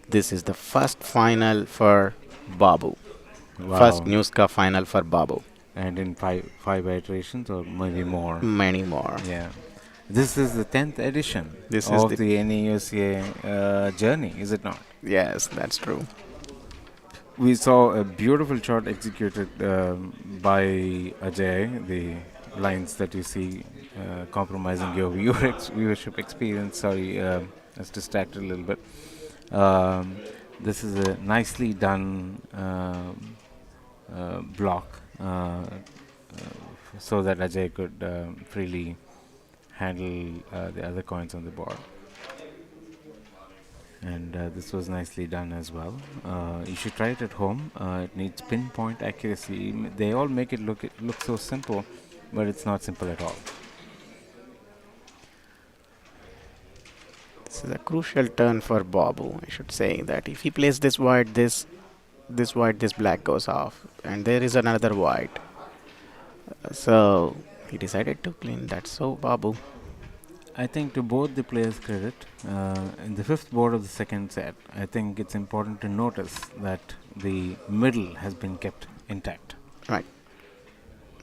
this is the first final for Babu. First wow, NEUSCA final for Babu. and in five iterations or maybe more. Many more. Yeah, this is the 10th edition This is of the the NEUCA journey, is it not? yes, that's true. We saw a beautiful shot executed by Ajay. The lines that you see compromising your viewership experience. Sorry, I was distracted a little bit. Um, this is a nicely done block so that Ajay could freely handle the other coins on the board. And this was nicely done as well. You should try it at home. It needs pinpoint accuracy. They all make it look so simple, but it's not simple at all. This is a crucial turn for Babu. I should say that if he plays this white, this white, this black goes off, and there is another white. So he decided to clean that. So Babu. I think to both the players' credit, in the fifth board of the second set, I think it's important to notice that the middle has been kept intact. Right.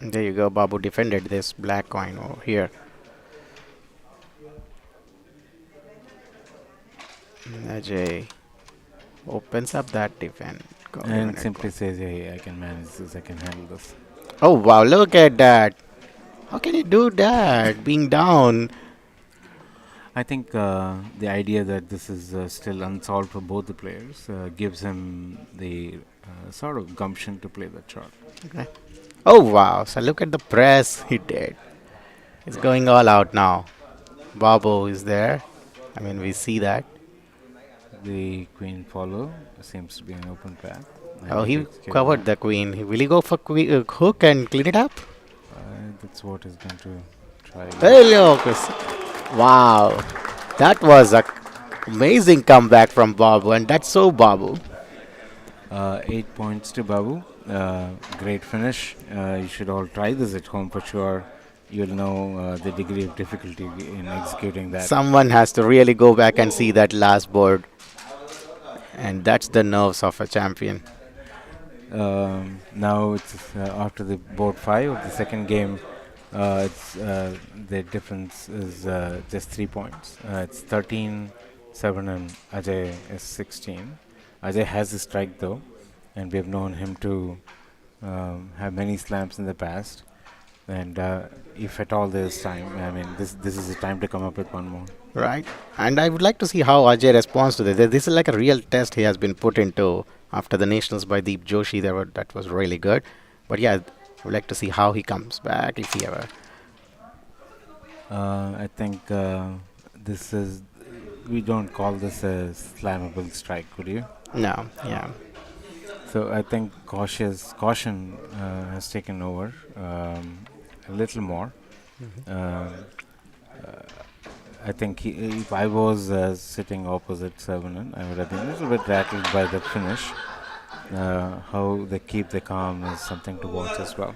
There you go. Babu defended this black coin over here. Ajay opens up that defense. Got And eliminated. simply says, "Hey, I can manage this. I can handle this." Oh wow, look at that. How can you do that? Being down. I think the idea that this is still unsolved for both the players gives him the sort of gumption to play that shot. Okay. Oh wow, so look at the press he did. He's going all out now. Babu is there. I mean, we see that. The queen follow seems to be an open path, and Oh, he he takes care of covered that. the queen. Will he go for hook and clean it up? That's what he's going to try again. Hey, look. Wow. That was a amazing comeback from Babu, and that's so Babu. 8 points to Babu. Great finish. You should all try this at home for sure. You'll know the degree of difficulty in executing that. Someone has to really go back and see that last board, and that's the nerves of a champion. Now it's after the board 5 of the second game. It's the difference is just 3 points. It's 13-7 and Ajay is 16. Ajay has a strike though, and we have known him to have many slams in the past. And if at all there's time, I mean, this is the time to come up with one more. Right. And I would like to see how Ajay responds to this. This is like a real test he has been put into after the nationals by Deep Joshi. That was really good. But yeah, I would like to see how he comes back if he ever. I think this is we don't call this a slammable strike, would you? No, yeah. So I think caution has taken over a little more. Um, uh, I think if I was sitting opposite Severin, I would have been a little bit rattled by the finish. How they keep the calm is something to watch as well.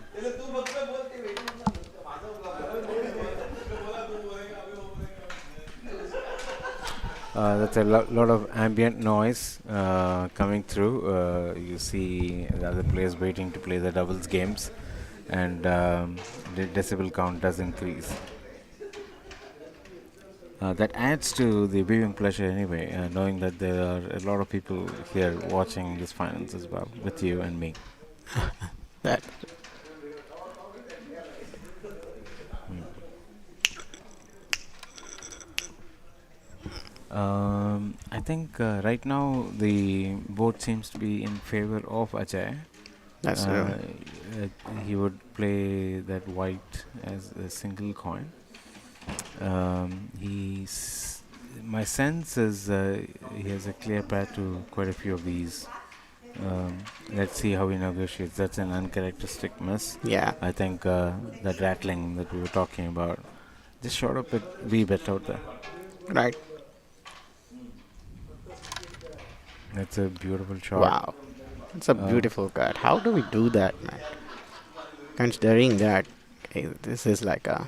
That's a lot of ambient noise coming through. You see the other players waiting to play the doubles games, and the decibel count does increase. That adds to the viewing pleasure anyway, knowing that there are a lot of people here watching this finals as well, with you and me. That I think right now the vote seems to be in favor of Ajay. that's true. He would play that white as a single coin. My sense is he has a clear path to quite a few of these. Um, let's see how he negotiates. That's an uncharacteristic miss. Yeah. I think that rattling that we were talking about just showed up a wee bit out there. Right. That's a beautiful shot. Wow. It's a Uh, beautiful cut. How do we do that, man? Considering that this is like a.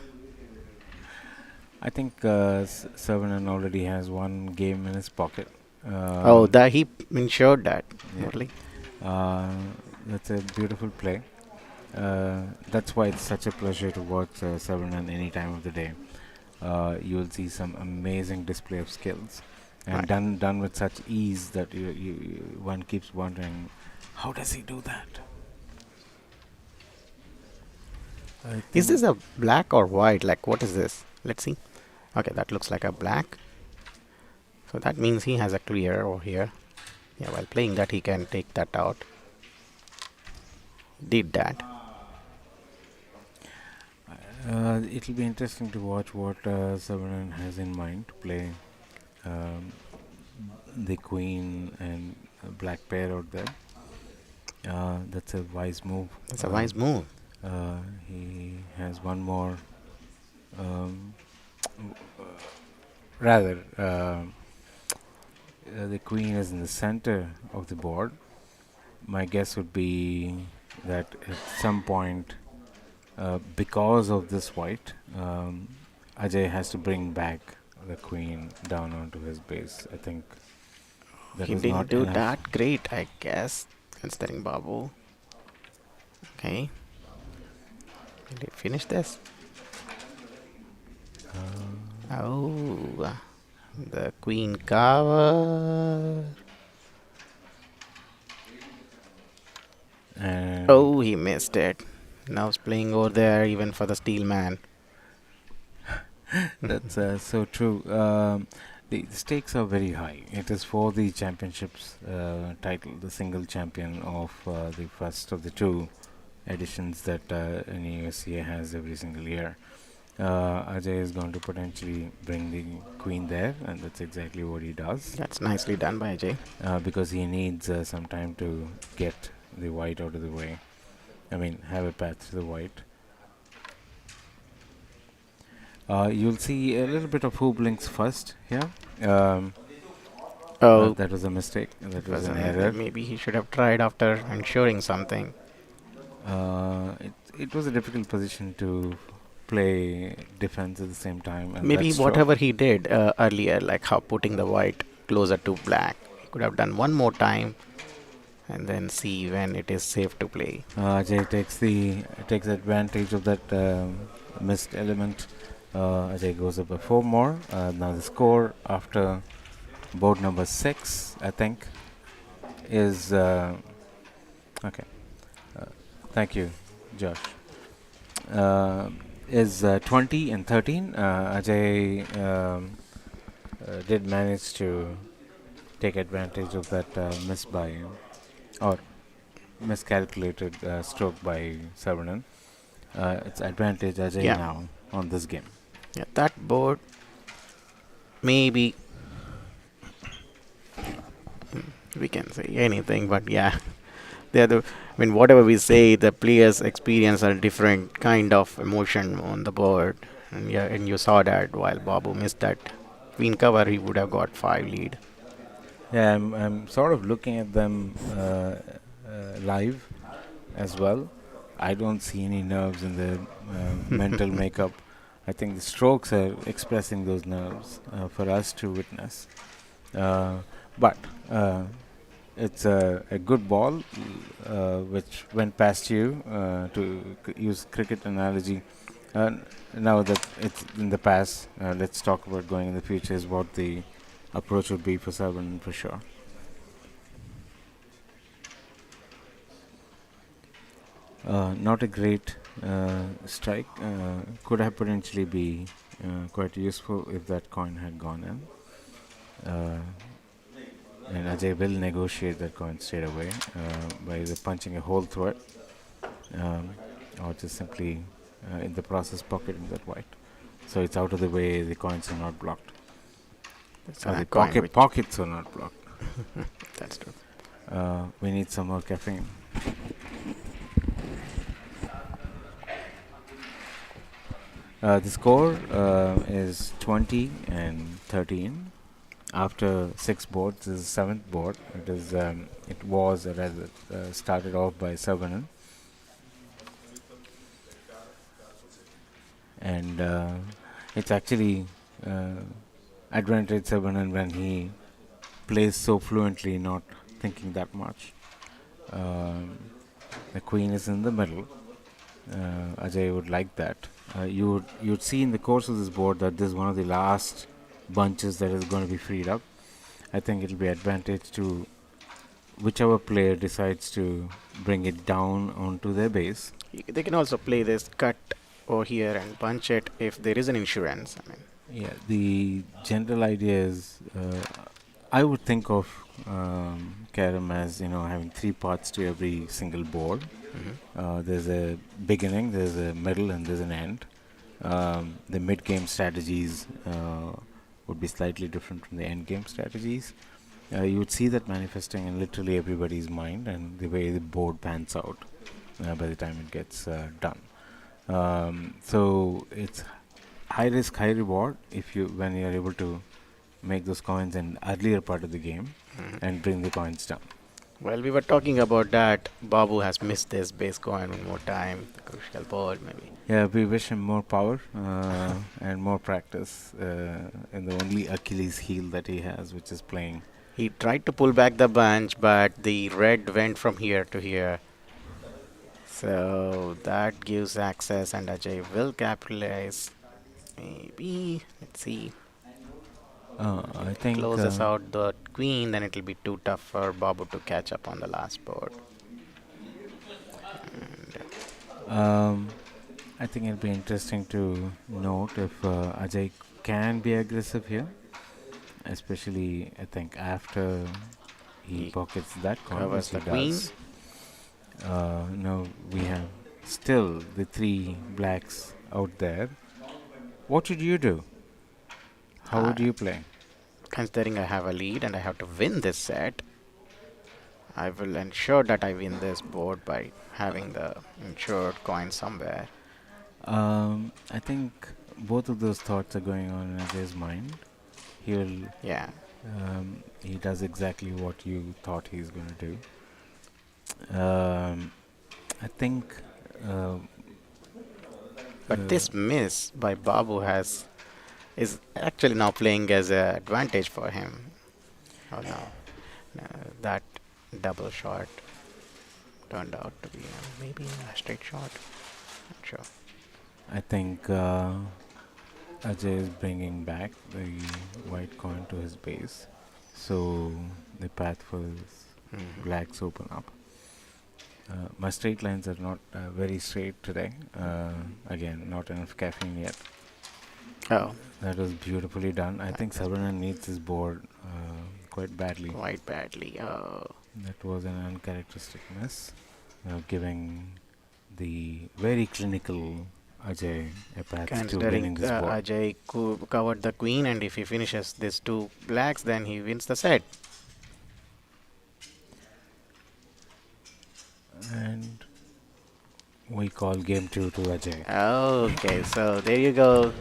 I think Savanan already has one game in his pocket. Oh, that he ensured that. Yeah. Only. Uh, that's a beautiful play. That's why it's such a pleasure to watch Savanan any time of the day. You will see some amazing display of skills, and Right. done with such ease that one keeps wondering, how does he do that? I Is think this a black or white? Like, what is this? Let's see. Okay, that looks like a black. So that means he has a clear over here. Yeah, while playing that, he can take that out. Did that. it'll be interesting to watch what Savanan has in mind to play um, the queen and a black pair out there. That's a wise move. That's a wise move. He has one more. Um, rather, the queen is in the center of the board. My guess would be that at some point, because of this white, Ajay has to bring back the queen down onto his base. I think that He was didn't not do enough. that great, I guess, considering Babu. Okay. Will he finish this? Oh, the queen cover. And Oh, he missed it. Now he's playing over there even for the steel man. that's so true. The stakes are very high. It is for the championships title, the single champion of the first of the two editions that NEUSCA has every single year. Ajay is going to potentially bring the queen there, and that's exactly what he does, That's nicely done by Ajay. because he needs some time to get the white out of the way. I mean, have a path to the white. You'll see a little bit of hoop first here. Um, Oh, that was a mistake. it That was was an a error. mistake. Maybe he should have tried after ensuring something. It was a difficult position to play defense at the same time, and Maybe that stroke. whatever he did earlier, like how putting the white closer to black, he could have done one more time and then see when it is safe to play. Ajay takes advantage of that missed element. Ajay goes up by 4 more. Now the score after board number 6, I think, is okay. Uh, Thank you, Josh. Uh, is 20 and 13. Ajay did manage to take advantage of that miss by or miscalculated stroke by Saravanan. It's advantage Ajay Yeah, now on this game. yeah, that board maybe we can say anything, but yeah, they're the. I mean, whatever we say, the players experience a different kind of emotion on the board, and yeah, and you saw that while Babu missed that queen cover, he would have got 5 lead. Yeah, I'm sort of looking at them live as well. I don't see any nerves in the mental makeup. I think the strokes are expressing those nerves for us to witness. Uh, but it's a good ball which went past you, to use cricket analogy. Now that it's in the past, let's talk about going in the future, is what the approach would be for Sarvan for sure. Not a great strike. Could have potentially be quite useful if that coin had gone in. And Ajay will negotiate that coin straight away by either punching a hole through it, um, or just simply in the process pocketing that white. So it's out of the way, the coins are not blocked. That's Or a the coin which pockets are not blocked. that's true. We need some more caffeine. The score is 20 and 13. After 6 boards, this is the seventh board. It was rather started off by Savanan, and it's actually uh, advantage Savanan when he plays so fluently, not thinking that much. Um, the queen is in the middle. Ajay would like that. You'd see in the course of this board that this is one of the last bunches that is going to be freed up. I think it'll be advantage to whichever player decides to bring it down onto their base. They can also play this cut over here and punch it if there is an insurance. I mean, Yeah, the general idea is I would think of Carom as having 3 parts to every single board. There's a beginning, there's a middle, and there's an end. The mid-game strategies would be slightly different from the end-game strategies. You would see that manifesting in literally everybody's mind and the way the board pans out by the time it gets done. So it's high risk, high reward if you when you're able to make those coins in earlier part of the game and bring the coins down. well, we were talking about that. Babu has missed this base coin one more time. The crucial ball, maybe. Yeah, we wish him more power and more practice in the only Achilles heel that he has, which is playing. He tried to pull back the bunch, but the red went from here to here. So that gives access, and Ajay will capitalize. Maybe. Let's see. I If he think closes out the queen, then it'll be too tough for Babu to catch up on the last board. Um, I think it'll be interesting to note if Ajay can be aggressive here, especially I think after he He pockets that coin, covers which he the queen. does. Now we have still the three blacks out there. What would you do? How Uh, would you play? Considering I have a lead and I have to win this set, I will ensure that I win this board by having the insured coin somewhere. I think both of those thoughts are going on in Ajay's mind. He'll Yeah, he does exactly what you thought he's going to do. I think uh, but uh, this miss by Babu has is actually now playing as an advantage for him. Oh no, no, that double shot turned out to be maybe a straight shot. Not sure. I think Ajay is bringing back the white coin to his base, so the path for his Hmm. blacks open up. My straight lines are not very straight today. Again, not enough caffeine yet. Oh, That was beautifully done. I that think was Sabrina needs his board quite badly. quite badly. Oh, That was an uncharacteristic miss, giving the very clinical Ajay a path to considering winning this board. Ajay covered the queen, and if he finishes these two blacks, then he wins the set. And we call game two to Ajay. Okay, so there you go.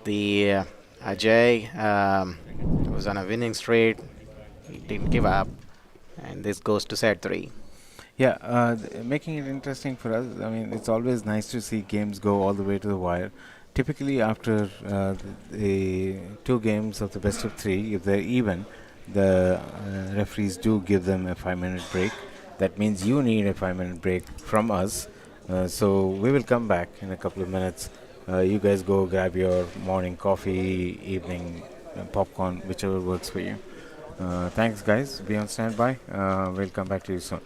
The Ajay was on a winning streak. He didn't give up, and this goes to set three. Yeah, making it interesting for us. I mean, it's always nice to see games go all the way to the wire. Typically, after the two games of the best of three, if they're even, the referees do give them a 5 minute break. That means you need a 5 minute break from us. So we will come back in a couple of minutes. You guys go grab your morning coffee, evening popcorn, whichever works for you. Thanks, guys. Be on standby. We'll come back to you soon.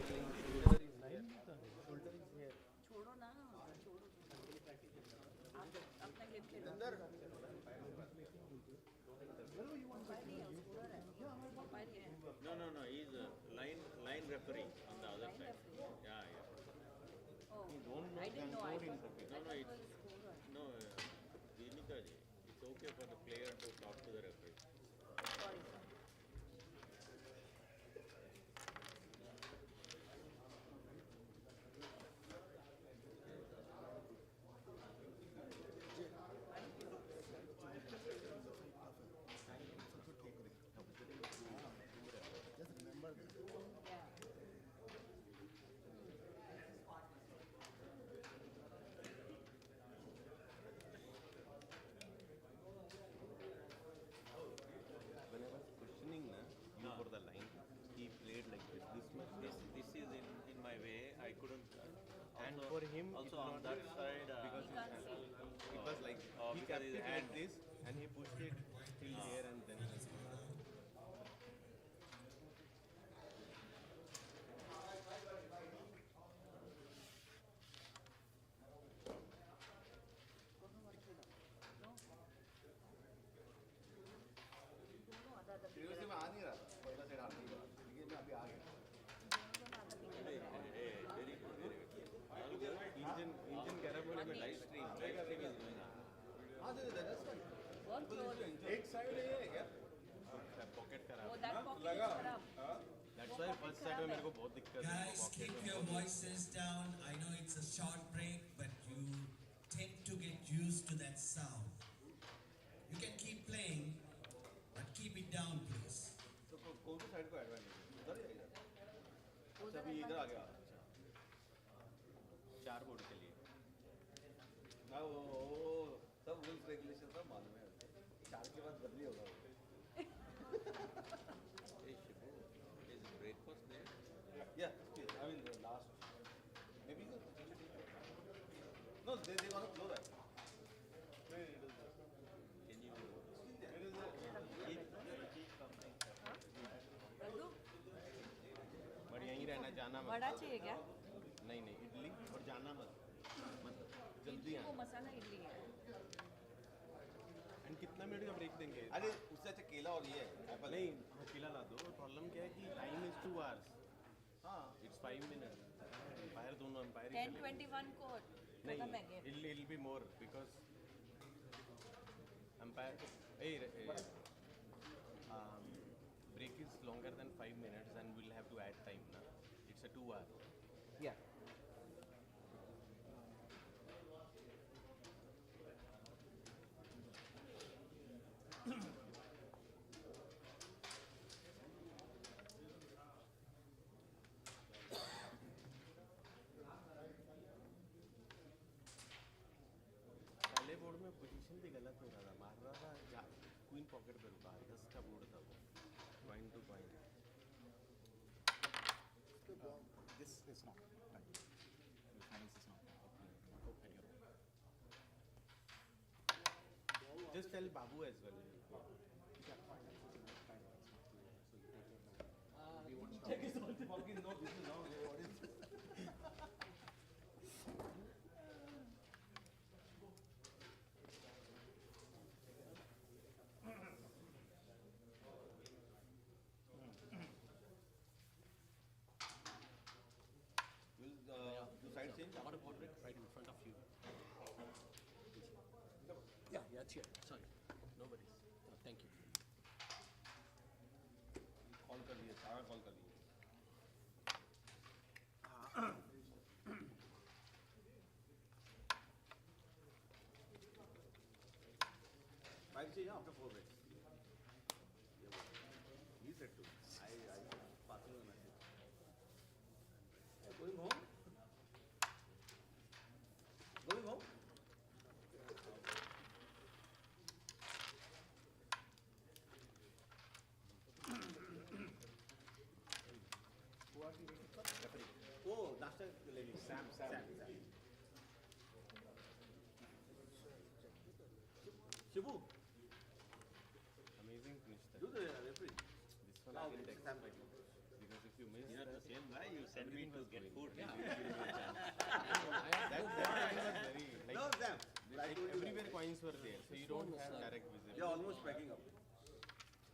Guys, keep your voices down. I know it's a short break, but you tend to get used to that sound. You can keep playing, but keep it down, please. बड़ा चाहिए क्या? And कितना minute का break देंगे? अरे उससे अच्छा केला और ये एप्पल नहीं, हाँ केला ला दो. प्रॉब्लम क्या है कि टाइम इज 2 आवर्स. हाँ इट्स 5 मिनट. एम्पायर दोनों एम्पायर ही चलेंगे. 10:21 को नहीं, खत्म है game. it'll be more because umpire. Hey, um, break is longer than 5 minutes and we'll have to add time na. It's a 2 hour. Yeah. पहले board में position भी गलत हो रहा था. मार रहा था क्वीन पॉकेट पे रुका. 10 का बोर्ड था वो. Point two point. This is not. The finals is not. Just tell Babu as well. do side change. I want a portrait right in front of you. Yeah, it's here. Sorry. No worries. Thank you. Call कर दिए सारा call कर दिए. Five change after 4 breaks. He said to me. I passing the message. Going home? Going home? Oh, national lady. Sam. Shibu, Amazing finish that. do the referee. This one Now I didn't Sam. expect because if you miss You're not the that, same guy. You send me to get food. that time was very like, No, Sam. like everywhere coins were there, so you don't have direct visibility. You're almost packing up.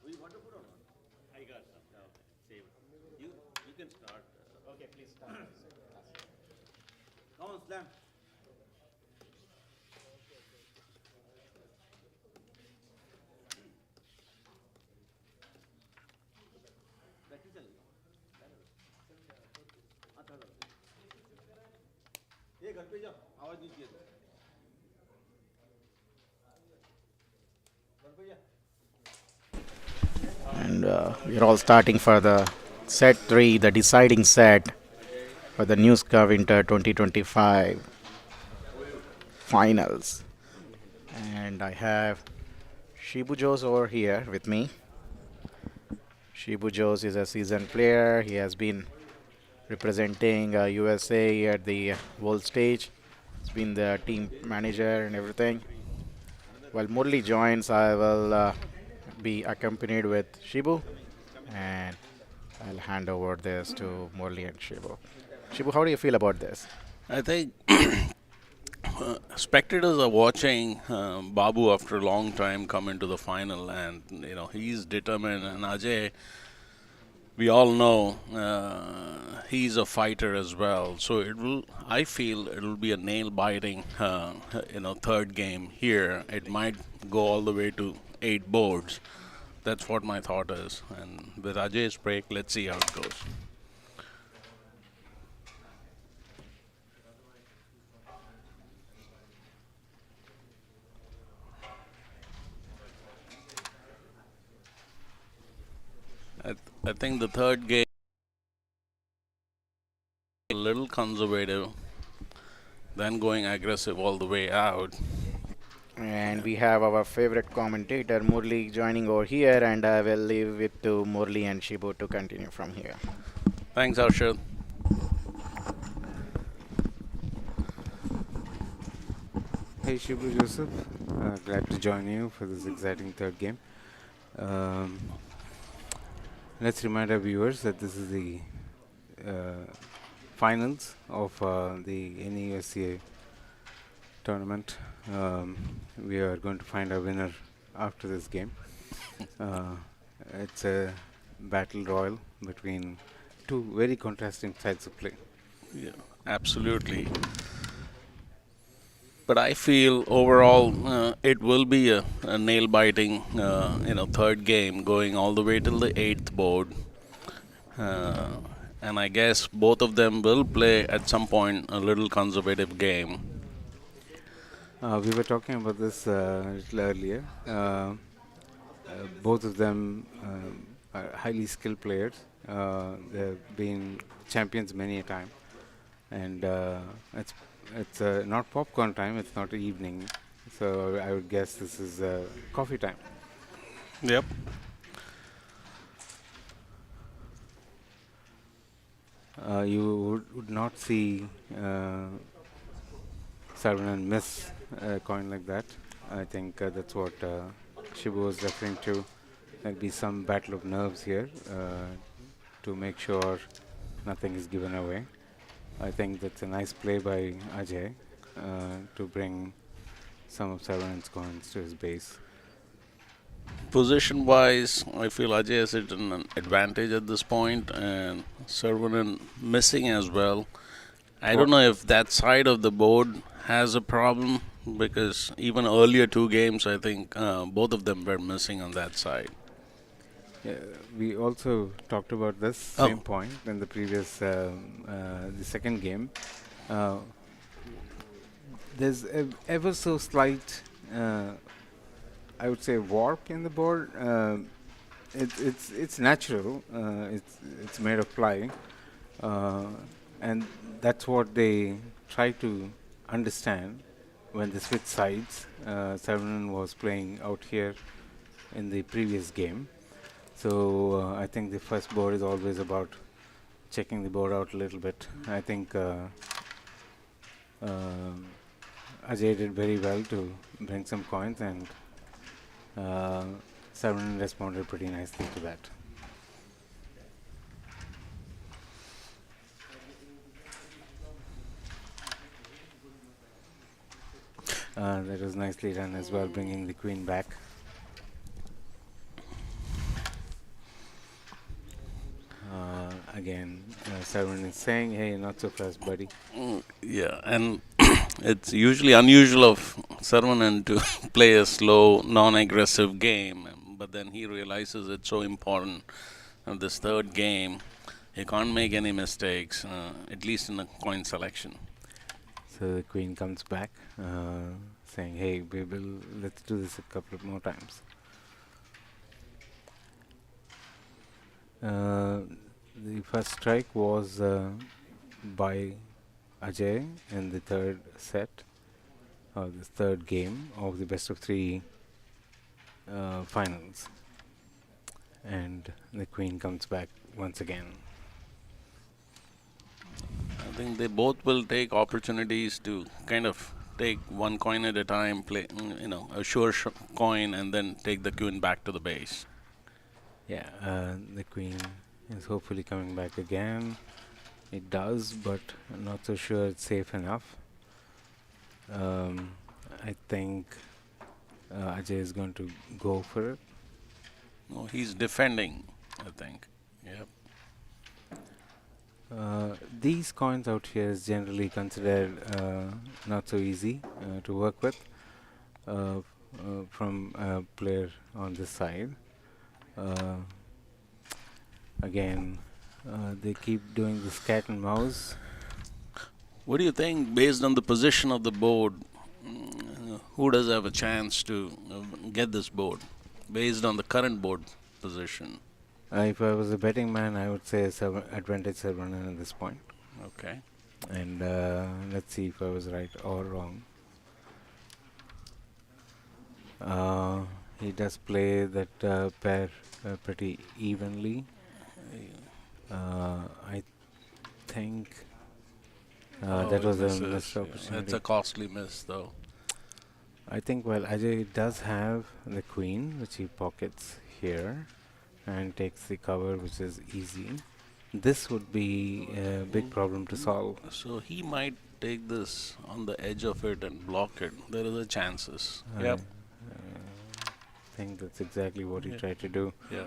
We want to put on one. I got some. Save. You can start. Okay, please start. Come on, Slam. Practice चल रही हाँ थोड़ा ये घर पे जाओ आवाज नहीं चाहिए घर पे जा. And we're all starting for the set 3, the deciding set for the NEUSCA Winter 2025 finals. And I have Shibu Jose over here with me. Shibu Jose is a seasoned player. He has been representing USA at the world stage. He's been the team manager and everything. While Murli joins, I will be accompanied with Shibu, and I'll hand over this to Murli and Shibu. Shibu, how do you feel about this? I think spectators are watching Babu after a long time come into the final, and he's determined. And Ajay, we all know he's a fighter as well. So I feel it will be a nail-biting, third game here. It might go all the way to 8 boards. That's what my thought is. And with Ajay's break, let's see how it goes. I think the third game a little conservative, then going aggressive all the way out. And we have our favorite commentator Murli joining over here, and I will leave it to Murli and Shibu to continue from here. Thanks, Arshad. Hey Shibu Joseph, glad to join you for this exciting third game. Let's remind our viewers that this is the finals of the NEUSCA tournament. We are going to find a winner after this game. Uh, it's a battle royal between two very contrasting sides of play. Yeah, absolutely. But I feel overall it will be a nail-biting, third game going all the way till the eighth board. Uh, and I guess both of them will play at some point a little conservative game. We were talking about this a little earlier. Both of them are highly skilled players. They've been champions many a time, and it's not popcorn time. It's not evening, so I would guess this is coffee time. Yep. You would not see Saravanan miss a coin like that. I think that's what Shibu was referring to. There'll be some battle of nerves here to make sure nothing is given away. I think that's a nice play by Ajay to bring some of Saravanan's coins to his base. Position wise, I feel Ajay has it an advantage at this point, and Sarvanan missing as well. I don't know if that side of the board has a problem because even earlier two games, I think both of them were missing on that side. Yeah, we also talked about this same point in the previous, the second game. There's ever so slight, I would say, warp in the board. It's natural. It's made of ply, and that's what they try to understand when they switch sides. Saravanan was playing out here in the previous game. So I think the first board is always about checking the board out a little bit. I think Ajay did very well to bring some coins, and Saravanan responded pretty nicely to that. That was nicely done as well, bringing the queen back. Again, Saravanan is saying, "Hey, not so fast, buddy." Yeah, and it's usually unusual of Sarvanan to play a slow, non-aggressive game, but then he realizes it's so important. And this third game, he can't make any mistakes, at least in the coin selection. So the queen comes back, saying, "Hey, let's do this a couple of more times." The first strike was by Ajay in the third set, or the third game of the best of three finals. And the queen comes back once again. I think they both will take opportunities to kind of take one coin at a time, play, a sure coin, and then take the queen back to the base. Yeah, the queen is hopefully coming back again. It does, but I'm not so sure it's safe enough. I think Ajay is going to go for it. No, he's defending, I think. Yep. These coins out here is generally considered not so easy to work with from a player on this side. Again, they keep doing this cat and mouse. What do you think, based on the position of the board, who does have a chance to get this board, based on the current board position? If I was a betting man, I would say advantage Saravanan at this point. Okay. And let's see if I was right or wrong. He does play that pair pretty evenly. I think that was a missed opportunity. That's a costly miss, though. I think, well, Ajay does have the queen, which he pockets here and takes the cover, which is easy. This would be a big problem to solve. So he might take this on the edge of it and block it, there is a chances. I Yep. think that's exactly what he Yeah. tried to do. Yeah.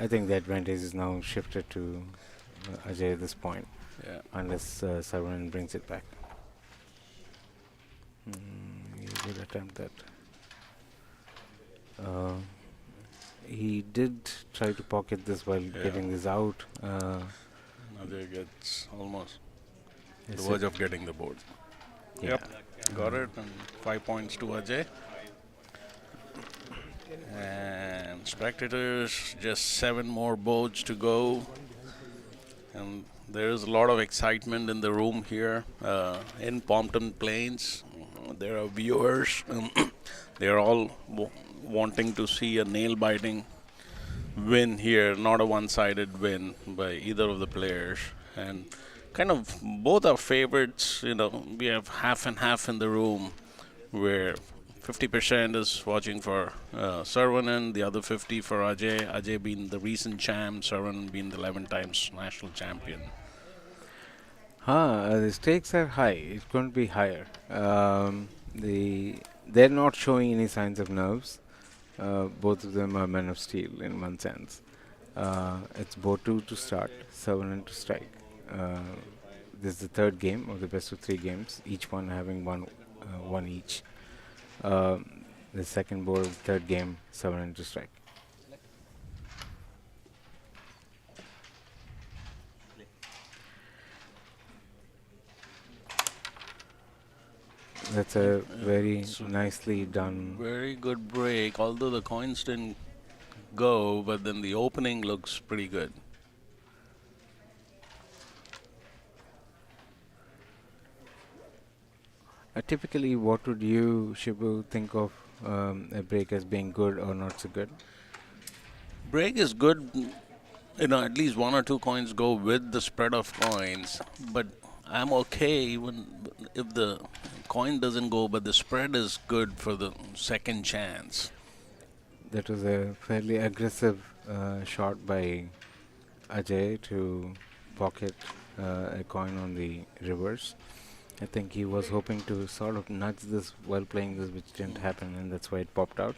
I think the advantage is now shifted to Ajay at this point, Yeah. unless Sarwan brings it back. He would attempt that. He did try to pocket this while Yeah. getting this out. Ajay gets almost the Yes, verge of getting the board. yeah. Yep. Got it. And 5 points to Ajay. And spectators, just 7 more boards to go. And there is a lot of excitement in the room here in Pompton Plains. There are viewers. They're all wanting to see a nail-biting win here, not a one-sided win by either of the players. And kind of both are favorites. We have half and half in the room, where 50% is watching for Sarvanan, the other 50 for Ajay. Ajay being the recent champ, Sarvanan being the 11 times national champion. The stakes are high. It couldn't be higher. They're not showing any signs of nerves. Both of them are men of steel in one sense. It's Botu to start, Sarvanan to strike. This is the third game of the best of 3 games, each one having one each. The second board of the third game, Sarvanan to strike. That's a very So nicely done. very good break, although the coins didn't go, but then the opening looks pretty good. Typically, what would you, Shibu, think of a break as being good or not so good? Break is good, at least 1 or 2 coins go with the spread of coins, but I'm okay even if the coin doesn't go, but the spread is good for the second chance. That was a fairly aggressive shot by Ajay to pocket a coin on the reverse. I think he was hoping to sort of nudge this while playing this, which didn't happen, and that's why it popped out.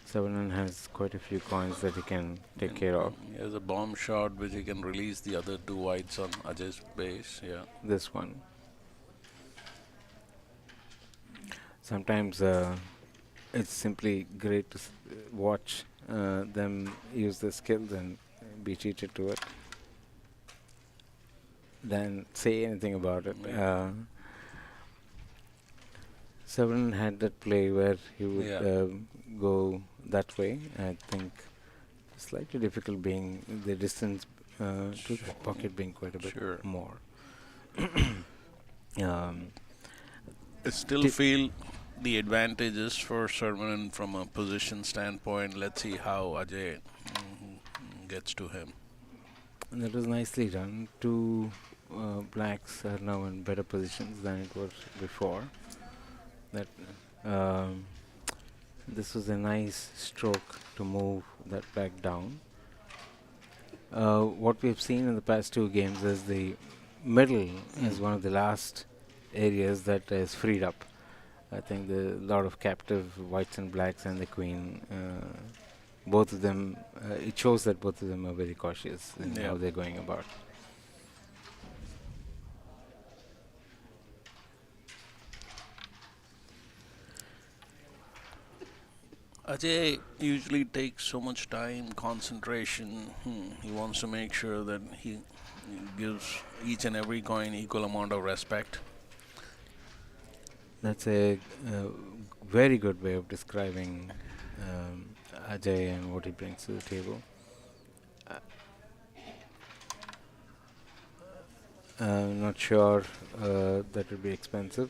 Savanan has quite a few coins that he can take care of. He has a bomb shot which he can release the other 2 whites on Ajay's base. Yeah. This one. Sometimes it's simply great to watch them use the skills and be treated to it than say anything about it. Severin had that play where he would Yeah. go that way. I think slightly difficult being the distance to the pocket being quite a bit Sure. more. um, I still feel the advantages for Sherman from a position standpoint. Let's see how Ajay gets to him. And that was nicely done. 2 blacks are now in better positions than it was before. That this was a nice stroke to move that black down. What we've seen in the past 2 games is the middle is one of the last areas that is freed up. I think the lot of captive whites and blacks and the queen, both of them, it shows that both of them are very cautious in how they're going about. Ajay usually takes so much time, concentration. He wants to make sure that he gives each and every coin equal amount of respect. That's a very good way of describing Ajay and what he brings to the table. I'm not sure that would be expensive.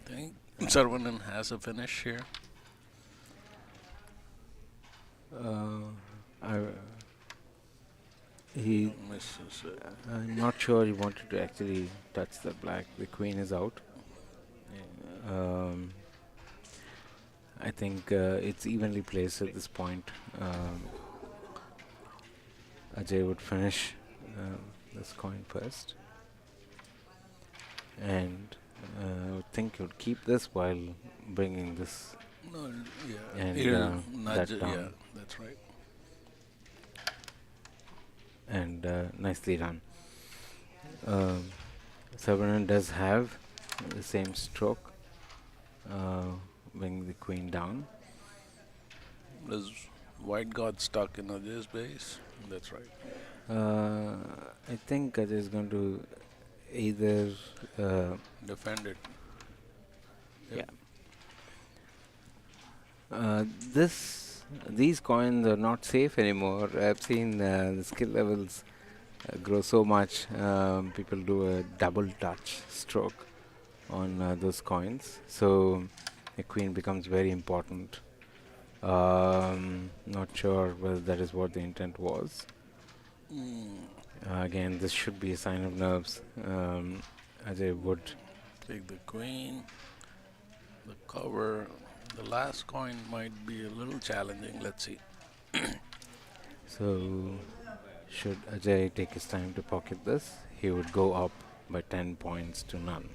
I think Sarvanan has a finish here. He Misses it. I'm not sure he wanted to actually touch the black. The queen is out. I think it's evenly placed at this point. Ajay would finish this coin first. and I would think he would keep this while bringing this No, yeah, and he'll that nudge. Yeah, down, that's right. and nicely done. Um, Sabanan does have the same stroke, uh, bring the queen down. Does White got stuck in Ajay's base? That's right. Uh, I think Ajay is going to either, uh, Defend it. yeah. Yep. These coins are not safe anymore. I've seen the skill levels grow so much. People do a double touch stroke on those coins, so the queen becomes very important. Not sure whether that is what the intent was. Mm, Again, this should be a sign of nerves. Ajay would. take the queen, the cover. The last coin might be a little challenging. Let's see. So, should Ajay take his time to pocket this, he would go up by 10 points to none.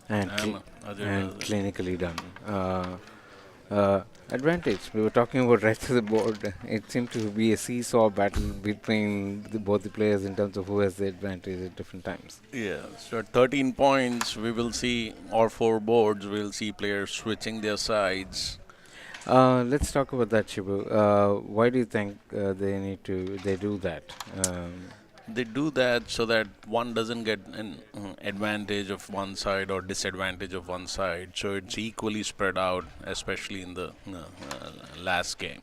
And, Damn, Ajay and does it. clinically done. Advantage. We were talking about right to the board. It seemed to be a seesaw battle between both the players in terms of who has the advantage at different times. Yeah, so at 13 points, we will see, or four boards, we'll see players switching their sides. Let's talk about that, Shibu. Why do you think they do that? They do that so that one doesn't get an advantage of one side or disadvantage of one side. So it's equally spread out, especially in the last game.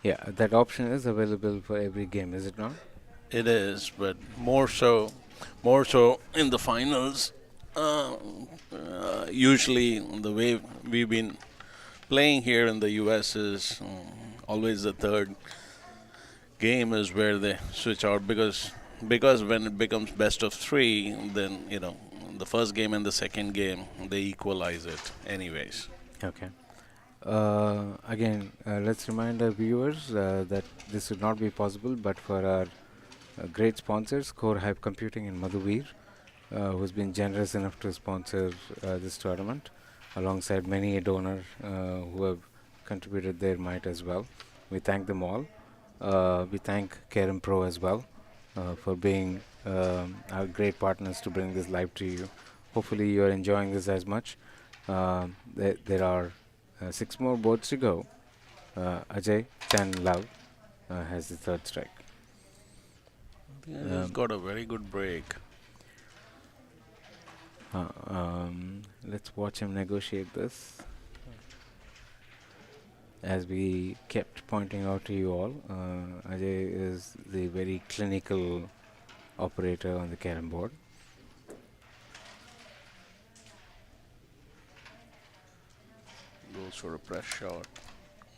Yeah, that option is available for every game, is it not? It is, but more so in the finals. Usually, the way we've been playing here in the US is always the third game is where they switch out because when it becomes best of three, then the first game and the second game they equalize it anyways. Okay. Again, let's remind our viewers that this would not be possible but for our great sponsors, Core Hype Computing and Madhuvir, who's been generous enough to sponsor this tournament, alongside many a donor who have contributed their might as well. We thank them all. We thank Kerem Pro as well for being our great partners to bring this live to you. Hopefully, you are enjoying this as much. There are 6 more boards to go. Ajay, 10 Love has the third strike. He's got a very good break. Let's watch him negotiate this. As we kept pointing out to you all, Ajay is the very clinical operator on the carom board. Goes for a press shot.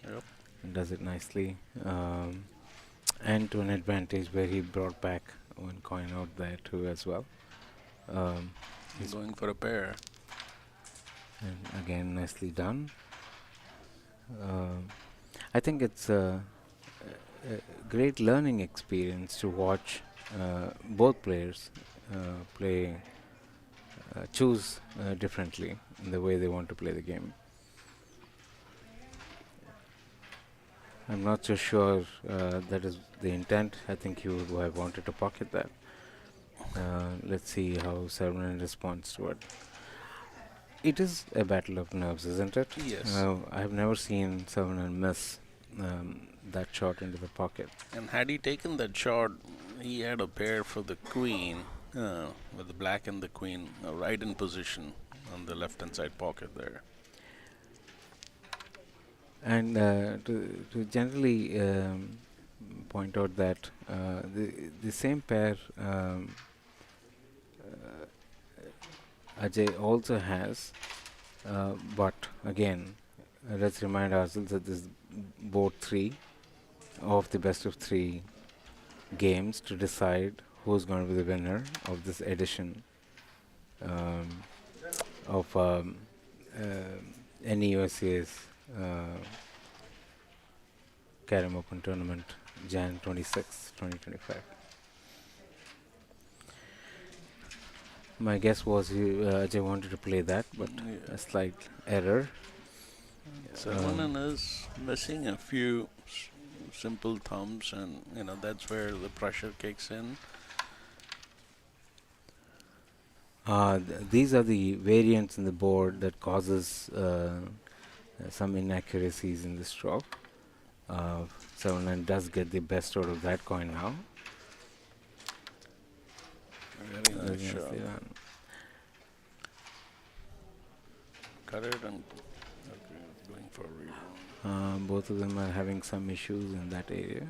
Yep. And does it nicely. And to an advantage where he brought back one coin out there too as well. He's going for a pair. And again, nicely done. I think it's a great learning experience to watch both players choose differently in the way they want to play the game. I'm not so sure that is the intent. I think you would have wanted to pocket that. Let's see how Saravanan responds to it. It is a battle of nerves, isn't it? Yes. I have never seen Saravanan miss that shot into the pocket. And had he taken that shot, he had a pair for the queen, with the black and the queen right in position on the left-hand side pocket there. And to generally point out that the same pair Ajay also has, but again, let's remind ourselves that this is board 3 of the best of 3 games to decide who's going to be the winner of this edition of NEUSCA's Carrom Open Tournament, Jan 26, 2025. My guess was Ajay wanted to play that, but Yeah. a slight error. Savanan is missing a few simple thumbs, and that's where the pressure kicks in. These are the variants in the board that causes some inaccuracies in the stroke. Savanan does get the best out of that coin now. Very nice Nicely shot. done. Cut it and going for a rebound. Both of them are having some issues in that area.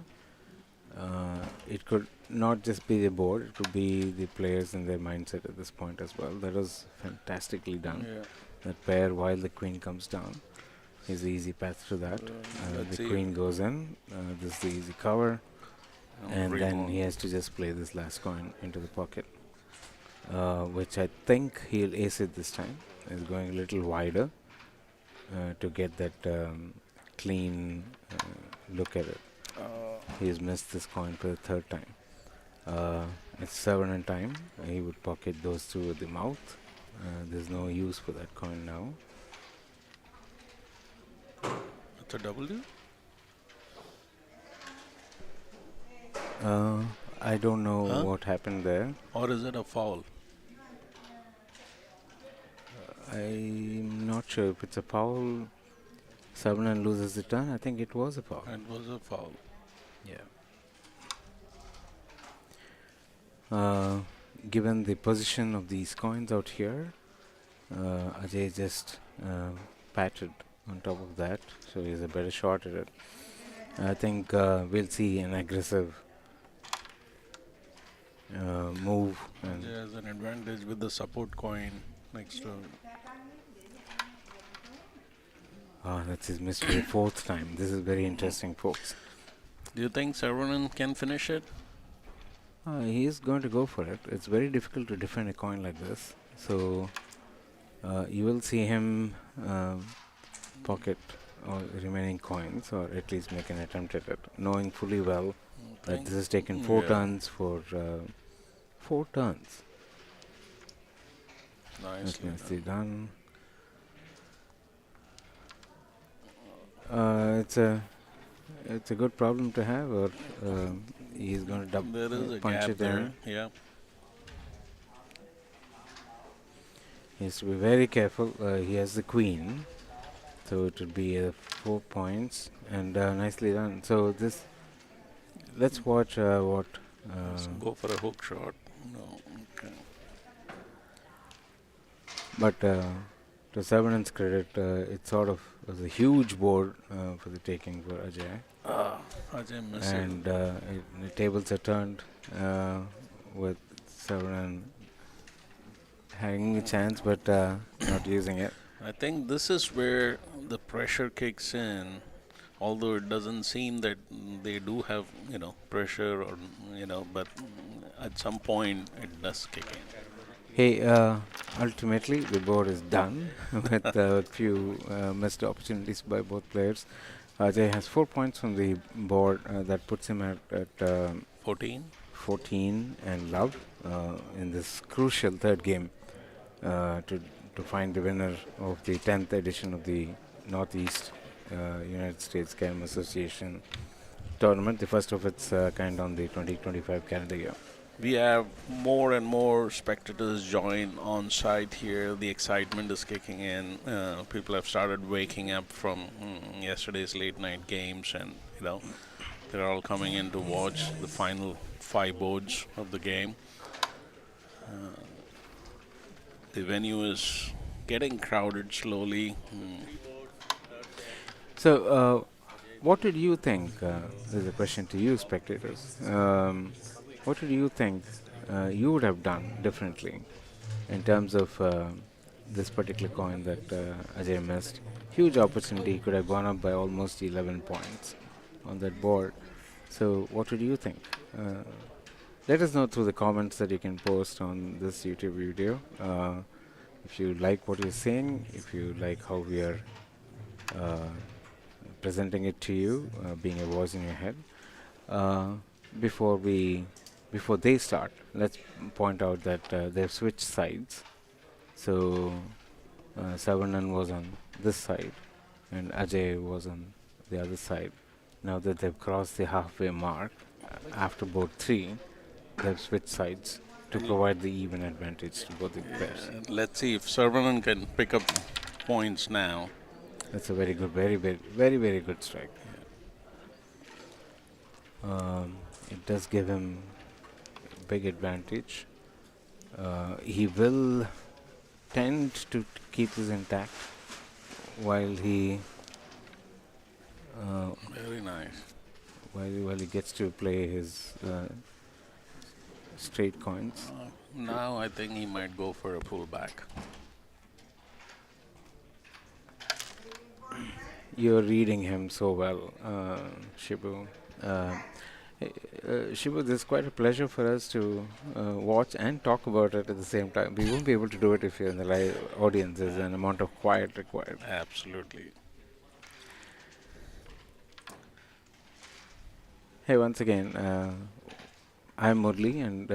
It could not just be the board, it could be the players and their mindset at this point as well. That was fantastically done. Yeah. That pair while the queen comes down is the easy path to that. Let's The see. queen goes in, this is the easy cover, and then rebound. he has to just play this last coin into the pocket, which I think he'll ace it this time. He's going a little wider to get that clean look at it. He's missed this coin for the third time. It's 7 in time. He would pocket those two with the mouth. There's no use for that coin now. It's a W? I don't know Huh? what happened there. Or is it a foul? I'm not sure if it's a foul. Savanan loses the turn. I think it was a foul. It was a foul. Yeah. Given the position of these coins out here, Ajay just patted on top of that, so he's a better shot at it. I think we'll see an aggressive move. And There's an advantage with the support coin next to him. that's his missed for the fourth time. This is very interesting, folks. Do you think Savanan can finish it? He is going to go for it. It's very difficult to defend a coin like this. So you will see him pocket all the remaining coins, or at least make an attempt at it, knowing fully well that this has taken 4 Yeah. turns for 4 turns. Nicely done. Done. It's a good problem to have, or he's going to There is a punch gap it there. in. Yeah. He has to be very careful. He has the queen, so it would be 4 points, and nicely done. So this, let's watch what. Let's go for a hook shot. No. Okay. But to Savanan's credit, it sort of was a huge board for the taking for Ajay, Ajay missing. and the tables are turned with Savanan having a chance, but not using it. I think this is where the pressure kicks in, although it doesn't seem that they do have, pressure or, but at some point it does kick in. Hey, ultimately the board is done with a few missed opportunities by both players. Ajay has 4 points from the board. That puts him at 14? 14 and love in this crucial third game to find the winner of the 10th edition of the Northeast United States Carrom Association tournament, the first of its kind on the 2025 calendar year. We have more and more spectators join on site here. The excitement is kicking in. People have started waking up from yesterday's late night games, and they're all coming in to watch the final 5 boards of the game. The venue is getting crowded slowly. So, what did you think? There's a question to you, spectators. What did you think you would have done differently in terms of this particular coin that Ajay missed? Huge opportunity. He could have gone up by almost 11 points on that board. So, what did you think? Let us know through the comments that you can post on this YouTube video. If you like what you're saying, if you like how we are presenting it to you, being a voice in your head. Uh, before we, before they start, let's point out that they've switched sides. So Savanan was on this side, and Ajay was on the other side. Now that they've crossed the halfway mark, after board 3, they've switched sides to provide the even advantage to both the pairs. Let's see if Sarvanan can pick up points now. That's a very good, very good strike. It does give him big advantage. He will tend to keep this intact while he Very nice. while he gets to play his straight coins. Now I think he might go for a pullback. You're reading him so well, Shibu. Shibu, this is quite a pleasure for us to watch and talk about it at the same time. We won't be able to do it if you're in the live audience. There's an amount of quiet required. Absolutely. Hey, once again, I'm Murli, and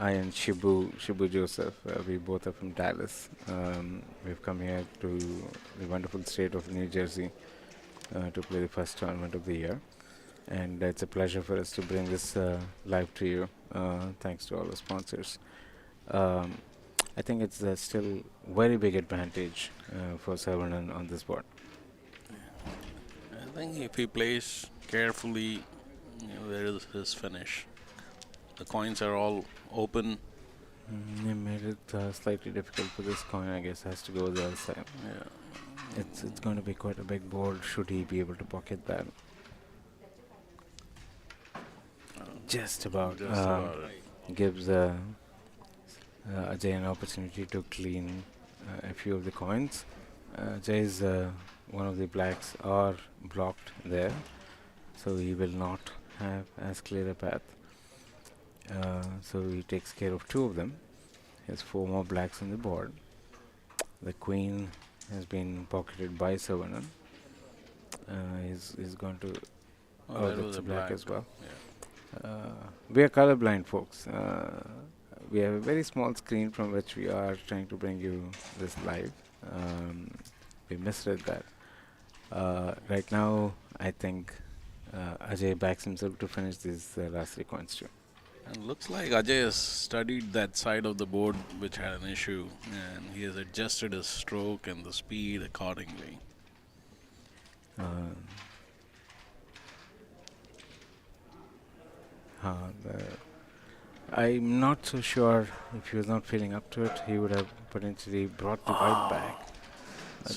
I and Shibu Joseph. We both are from Dallas. We've come here to the wonderful state of New Jersey to play the first tournament of the year. And it's a pleasure for us to bring this live to you. Thanks to all the sponsors. I think it's still very big advantage for Sarvanan on this board. I think if he plays carefully, there is his finish. The coins are all open. They made it slightly difficult for this coin, I guess. Has to go the other side. Yeah. It's going to be quite a big board. Should he be able to pocket that? Just about. Just about it. Gives Ajay an opportunity to clean a few of the coins. Ajay's one of the blacks are blocked there, so he will not have as clear a path. So he takes care of 2 of them. He has 4 more blacks on the board. The queen has been pocketed by Savanan. He's going to. Oh, that was that's a a black as well. Yeah. We are colorblind, folks. We have a very small screen from which we are trying to bring you this live. We misread that. Right now, I think Ajay backs himself to finish these last 3 coins too. And looks like Ajay has studied that side of the board which had an issue, and he has adjusted his stroke and the speed accordingly. I'm not so sure if he was not feeling up to it, he would have potentially brought the white back.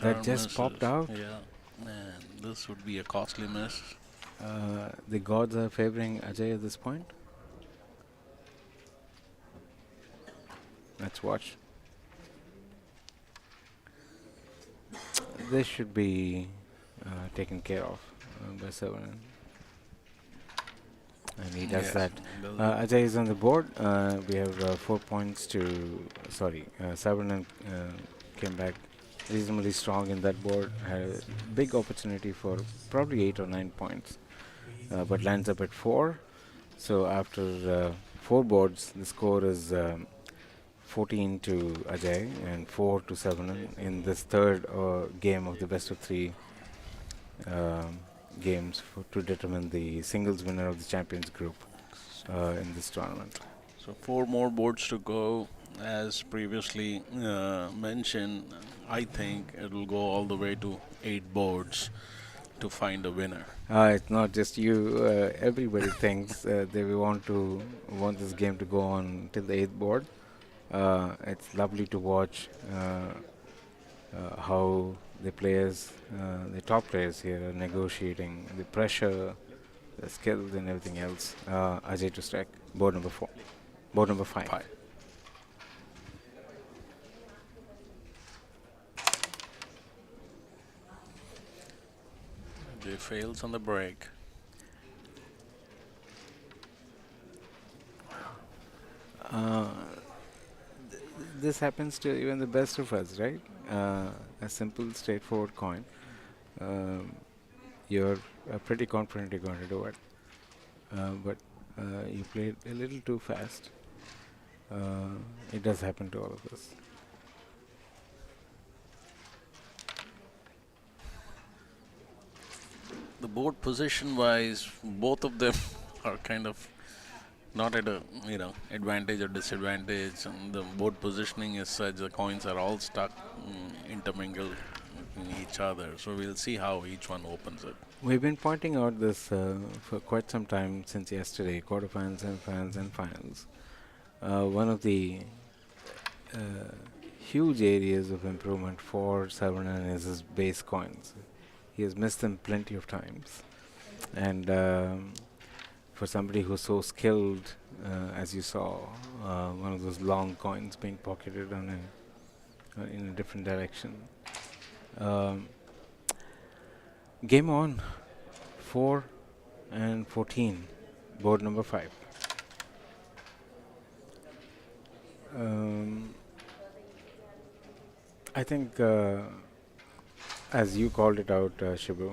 That just Misses. popped out. Yeah, and this would be a costly miss. The gods are favoring Ajay at this point. Let's watch. This should be taken care of by Savanan. And he does Yes, that. does it. Ajay is on the board. We have 4 points to. Sorry, Savanan came back reasonably strong in that board. Had a big opportunity for probably 8 or 9 points, but lands up at 4. So after 4 boards, the score is 14 to Ajay and 4 to Savanan in this third game of the best of 3 games to determine the singles winner of the champions group in this tournament. So 4 more boards to go. As previously mentioned, I think it will go all the way to 8 boards to find a winner. It's not just you. Everybody thinks they want this game to go on till the 8th board. It's lovely to watch how the players, the top players here, are negotiating the pressure, the skills, and everything else. Ajay to strike board number 4, board number 5. Ajay fails on the break. This happens to even the best of us, right? A simple, straightforward coin. you're pretty confident you're going to do it. But you played a little too fast. It does happen to all of us. The board position wise, both of them are kind of not at a advantage or disadvantage, and the board positioning is such the coins are all stuck intermingled in each other. So we'll see how each one opens it. We've been pointing out this for quite some time since yesterday, quarterfinals, semifinals, and finals. One of the huge areas of improvement for Saravanan is his base coins. He has missed them plenty of times, and for somebody who's so skilled, as you saw, one of those long coins being pocketed on in a different direction. Game on, 4 and 14, board number 5. I think, as you called it out, Shibu,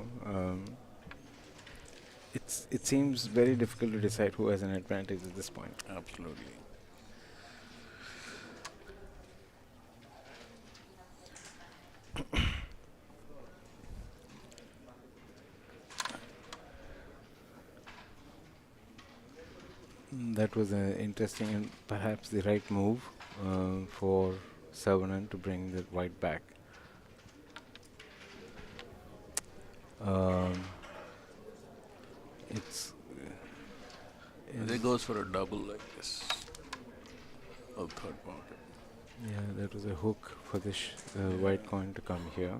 it seems very difficult to decide who has an advantage at this point. Absolutely. That was interesting and perhaps the right move for Saravanan to bring the white back. It goes for a double like this. Of third pocket. Yeah, that was a hook for the white coin to come here.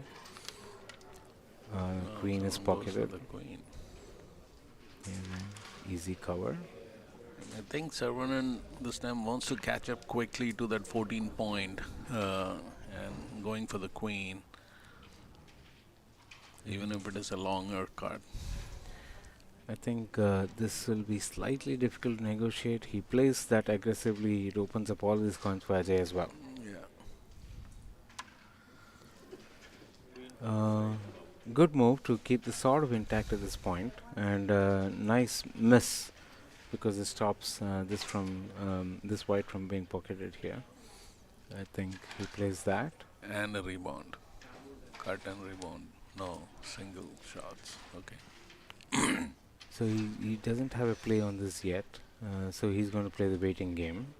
Queen is pocketed. The queen. Easy cover. I think Saravanan this time wants to catch up quickly to that 14 point and going for the queen, even if it is a longer card. I think this will be slightly difficult to negotiate. He plays that aggressively. It opens up all these coins for Ajay as well. Yeah. Good move to keep the sort of intact at this point, and nice miss because it stops this white from being pocketed here. I think he plays that. And a rebound. Cut and rebound. No, single shots. Okay. So he doesn't have a play on this yet. So he's going to play the waiting game.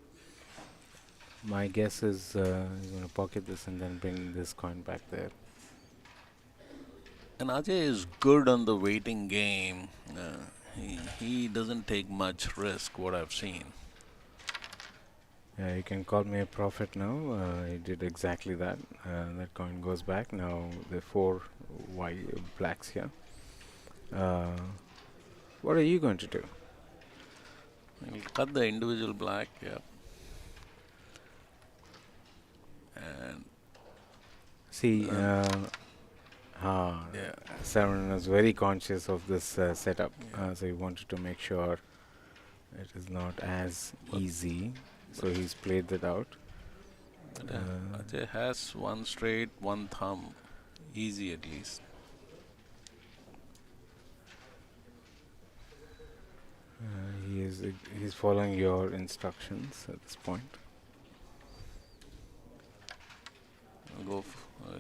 My guess is he's going to pocket this and then bring this coin back there. And Ajay is good on the waiting game. He doesn't take much risk, what I've seen. You can call me a prophet now. He did exactly that. That coin goes back. Now the 4 blacks here. What are you going to do? We'll cut the individual black, yeah. And see, Saravanan was very conscious of this setup, so he wanted to make sure it is not as easy. So he's played that out. Ajay has one straight, one thumb, easy at least. He's following your instructions at this point.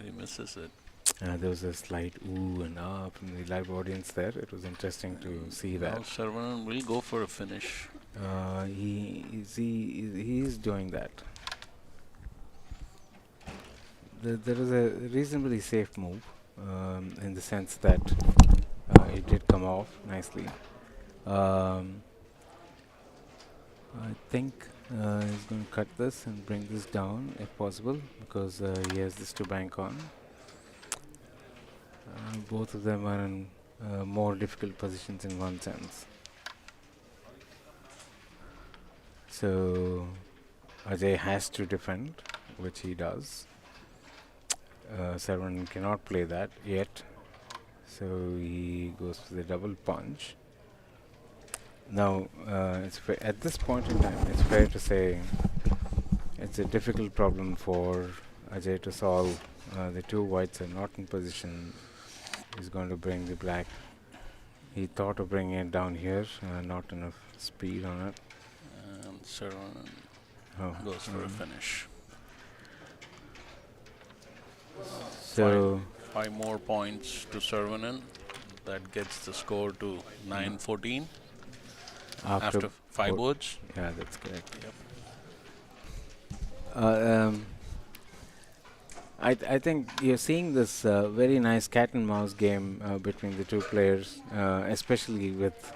He misses it. There was a slight ooh and ah from the live audience there. It was interesting to see that. Now Saravanan will go for a finish. He is doing that. There was a reasonably safe move in the sense that it did come off nicely. I think he's going to cut this and bring this down if possible because he has this to bank on. Both of them are in more difficult positions in one sense. So Ajay has to defend, which he does. Saravanan cannot play that yet, so he goes for the double punch. Now, at this point in time, it's fair to say it's a difficult problem for Ajay to solve. The 2 whites are not in position. He's going to bring the black He thought of bringing it down here, not enough speed on it. And Saravanan Oh, goes for a finish. so Five more points to Saravanan. That gets the score to 9-14 after 5 four- boards. yeah, that's correct. Yep. I think you're seeing this very nice cat and mouse game between the two players, especially with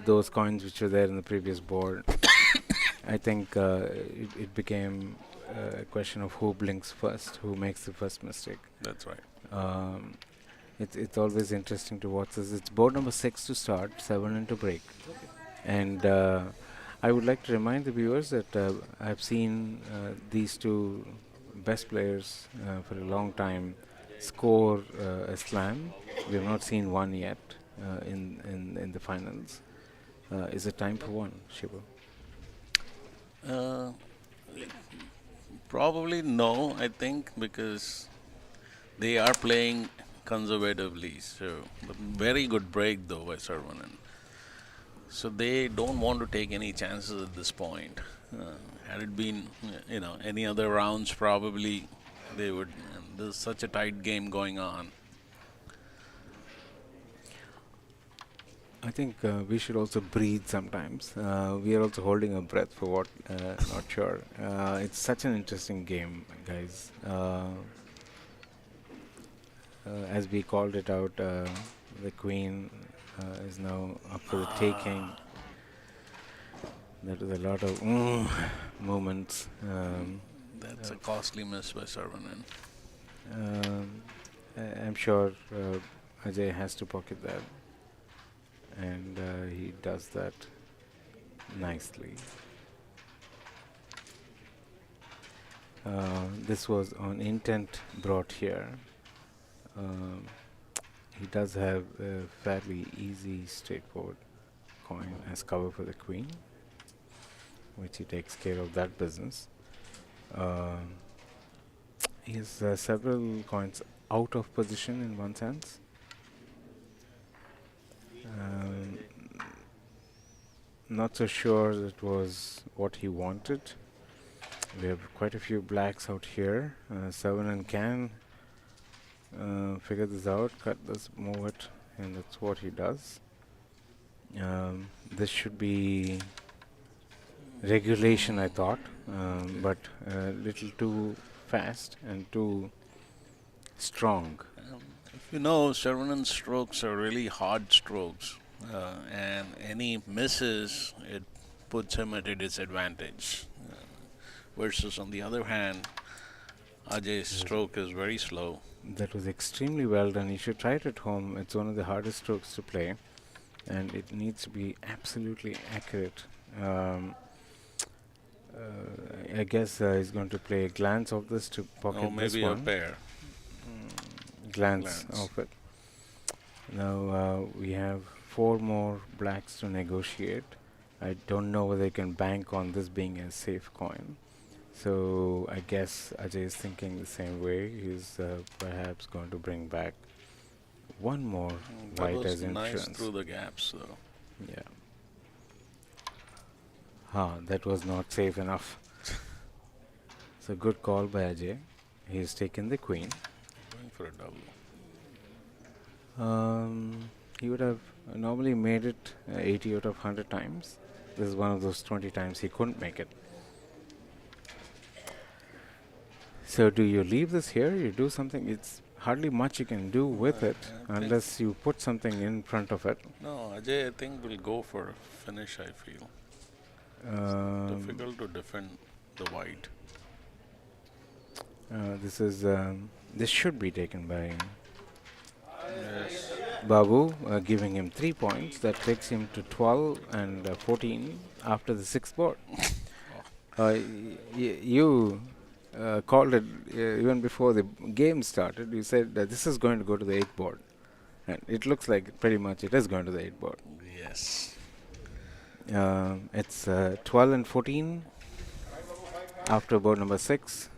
those coins which were there in the previous board. I think it became a question of who blinks first, who makes the first mistake. That's right. It's always interesting to watch this. It's board number 6 to start, 7 into break. And I would like to remind the viewers that I've seen these two best players for a long time score a slam. We have not seen one yet in the finals. Is it time for one, Shiva? Probably no, I think, because they are playing conservatively. So, very good break though by Saravanan. So they don't want to take any chances at this point. Had it been, any other rounds, probably they would. There's such a tight game going on. I think we should also breathe sometimes. We are also holding our breath for what, not sure. It's such an interesting game, guys. As we called it out, the queen is now up for the taking. That is a lot of moments. That's a costly miss by Saravanan. I'm sure Ajay has to pocket that. And he does that nicely. This was on intent brought here. He does have a fairly easy straightforward coin as cover for the queen, which he takes care of that business. He has several coins out of position in one sense. Not so sure that was what he wanted. We have quite a few blacks out here. Saravanan can figure this out, cut this, move it, and that's what he does. This should be regulation, I thought, but a little too fast and too strong. If you know, Sarvanan's strokes are really hard strokes, and any misses, it puts him at a disadvantage. Versus, on the other hand, Ajay's stroke is very slow. That was extremely well done. You should try it at home. It's one of the hardest strokes to play, and it needs to be absolutely accurate. I guess he's going to play a glance of this to pocket Or this maybe a one. pair. Glance Glance. of it. Now we have 4 more blacks to negotiate. I don't know whether they can bank on this being a safe coin. So I guess Ajay is thinking the same way. He's perhaps going to bring back one more That white was as nice insurance. through the gaps, though. Yeah. That was not safe enough. So good call by Ajay. He's taken the queen. Going for a double. He would have normally made it 80 out of 100 times. This is one of those 20 times he couldn't make it. So do you leave this here? You do something? It's hardly much you can do with it unless you put something in front of it. No, Ajay, I think, will go for a finish, I feel. Difficult to defend the white. This should be taken by Yes. Babu, giving him 3 points. That takes him to 12 and 14 after the 6th board. You called it even before the game started. You said that this is going to go to the 8th board. And it looks like pretty much it is going to the 8th board. Yes. It's 12 and 14 after board number 6.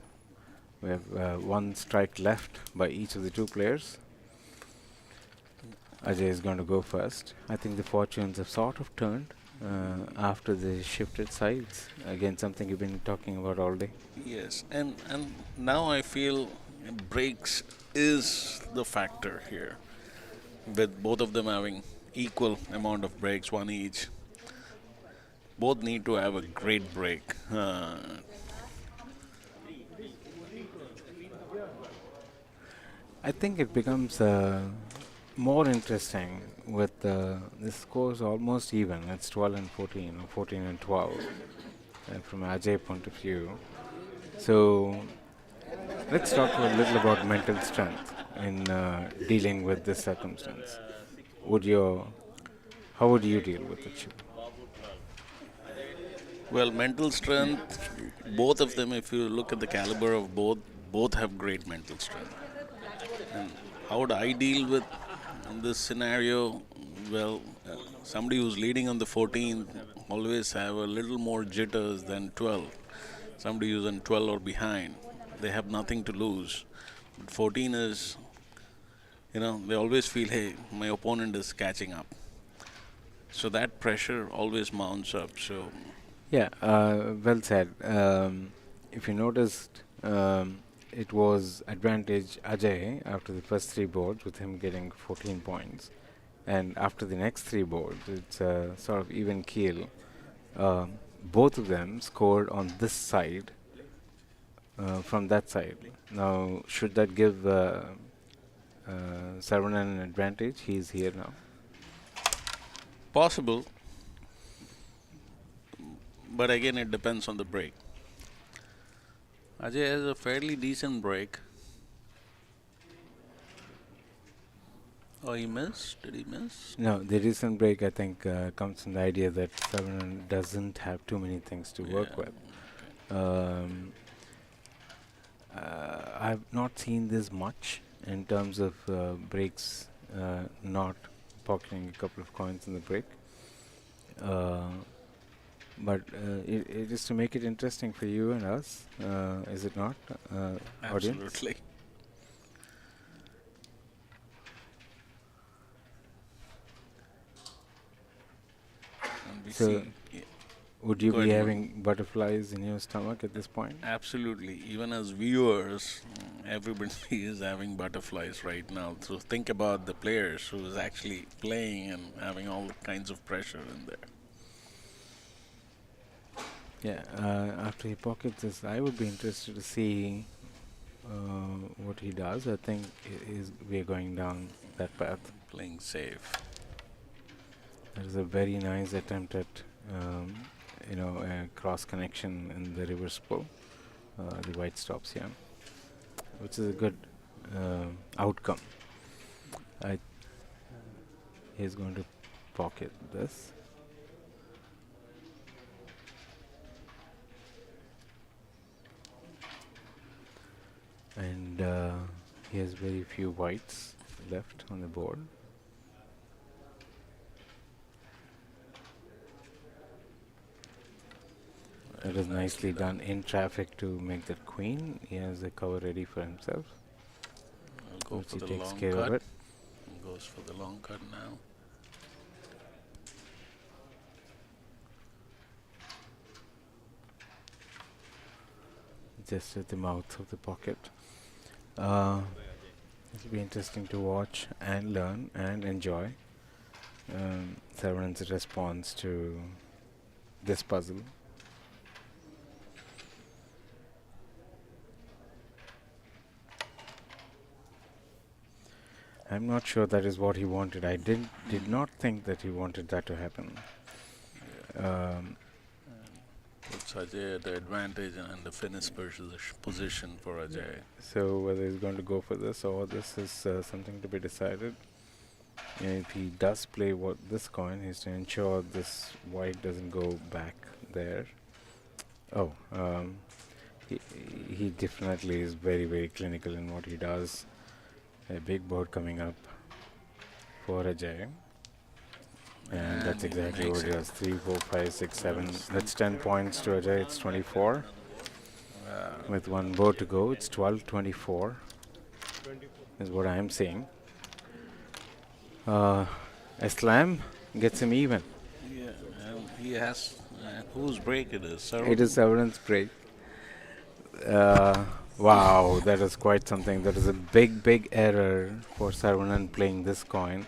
We have 1 strike left by each of the 2 players. Ajay is going to go first. I think the fortunes have sort of turned after they shifted sides. Again, something you've been talking about all day. Yes, and now I feel breaks is the factor here, with both of them having equal amount of breaks, one each. Both need to have a great break. I think it becomes more interesting with the scores almost even. It's 12 and 14, or 14 and 12, from Ajay point of view. So let's talk a little about mental strength in dealing with this circumstance. Would your How would you deal with it, Shiv? Well, mental strength, both of them, if you look at the caliber of both have great mental strength. And how would I deal with this scenario? Well, somebody who's leading on the 14th always have a little more jitters than 12. Somebody who's on 12 or behind, they have nothing to lose. But 14 is, they always feel, hey, my opponent is catching up. So that pressure always mounts up. So Yeah, well said. If you noticed, it was advantage Ajay after the first three boards with him getting 14 points. And after the next three boards, it's a sort of even keel. Both of them scored on this side from that side. Now, should that give Saravanan an advantage? He's here now. possible, but again, it depends on the break. Ajay has a fairly decent break. Oh, he missed? Did he miss? No, the recent break, I think, comes from the idea that Saravanan doesn't have too many things to work Yeah. with. I've not seen this much in terms of breaks not pocketing a couple of coins in the break. But it is to make it interesting for you and us, is it not, audience? Absolutely. And we So, see, yeah, would you go be ahead, having butterflies in your stomach at this point? absolutely. Even as viewers, everybody is having butterflies right now. So think about the players who is actually playing and having all kinds of pressure in there. Yeah, after he pockets this, I would be interested to see what he does. I think we are going down that path. Playing safe. That is a very nice attempt at, a cross connection in the reverse pull. The white stops here, which is a good outcome. He's going to pocket this. And he has very few whites left on the board. That is nicely done in traffic to make that queen. He has the cover ready for himself, I'll go which for he the takes long care of cut. it. Goes for the long cut now. Just at the mouth of the pocket. It'll be interesting to watch and learn and enjoy Saravanan's response to this puzzle. I'm not sure that is what he wanted. I did not think that he wanted that to happen. Puts Ajay at the advantage and the finish position for Ajay. So whether he's going to go for this or this is something to be decided. If he does play this coin, he's to ensure this white doesn't go back there. Oh, he definitely is very, very clinical in what he does. A big board coming up for Ajay. And that's he exactly makes what he it. does. 3, 4, 5, 6, 7. That's 10 points to Ajay. It's 24. With one board to go, it's 12-24. Is what I am seeing. A slam gets him even. Yeah, and he has. Whose break it is? It is Sarvan? Severance's break. Uh, wow, that is quite something. That is a big, big error for Saravanan playing this coin.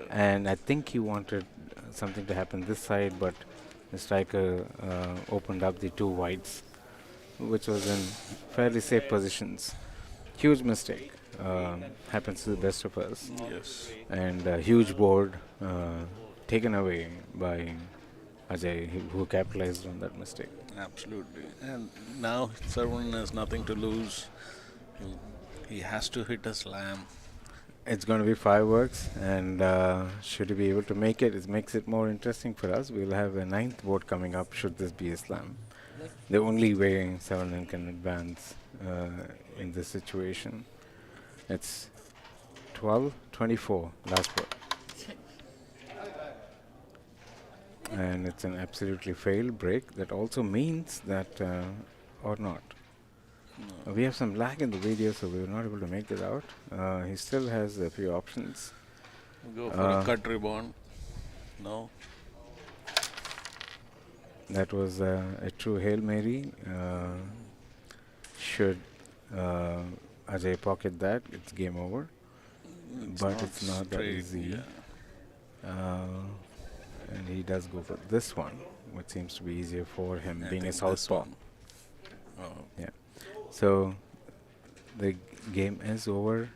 And I think he wanted something to happen this side, but the striker opened up the two whites, which was in fairly safe positions. Huge mistake. Happens to the best of us. Yes. And a huge board taken away by Ajay, who capitalized on that mistake. Absolutely. And now Sarvan has nothing to lose. He has to hit a slam. It's going to be fireworks, and should he be able to make it, it makes it more interesting for us. We'll have a ninth board coming up should this be a slam. The only way Seven can advance in this situation. It's 12-24, last board. And it's an absolutely failed break. That also means that, or not. We have some lag in the video, so we were not able to make it out. He still has a few options. Go for a cut ribbon. No. That was a true Hail Mary. Should Ajay pocket that, it's game over. But it's not that straight, easy. yeah. And he does go for this one, which seems to be easier for him, I being a think this southpaw. one. Oh. Yeah. So the game is over.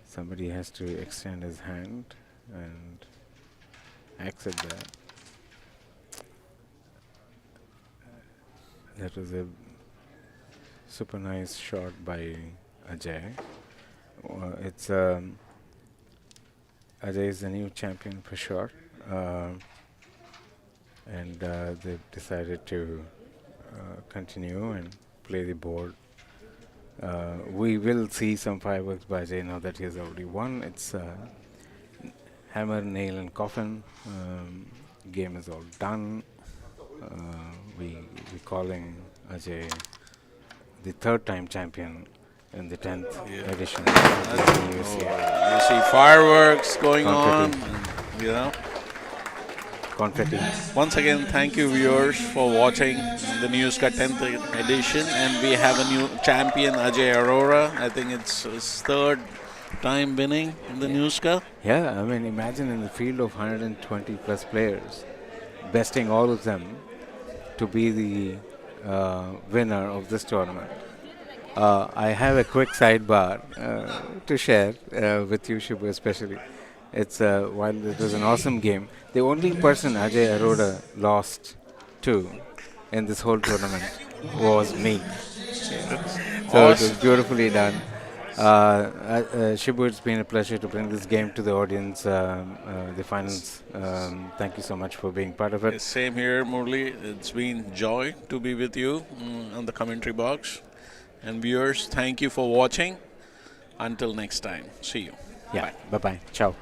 Somebody has to extend his hand and exit that. That was a super nice shot by Ajay. It's Ajay is the new champion for sure, and they've decided to continue and play the board. We will see some fireworks by Ajay now that he has already won. It's hammer, nail, and coffin. Game is all done. We're calling Ajay the third-time champion in the 10th edition of the NEUSCA. You see fireworks going on. Confetti. You know. Confetti. Once again, thank you viewers for watching the NEUSCA 10th edition, and we have a new champion, Ajay Arora. I think it's his third time winning in the NEUSCA. Yeah, I mean, imagine in the field of 120 plus players, besting all of them to be the winner of this tournament. I have a quick sidebar to share with you, Shibu, especially. It's while it was an awesome game, the only person Ajay Arora lost to in this whole tournament was me. So it was beautifully done. Shibu, it's been a pleasure to bring this game to the audience, the finals. Thank you so much for being part of it. Same here, Murli. It's been joy to be with you on the commentary box. And viewers, thank you for watching. Until next time, see you. Yeah, bye-bye. Ciao.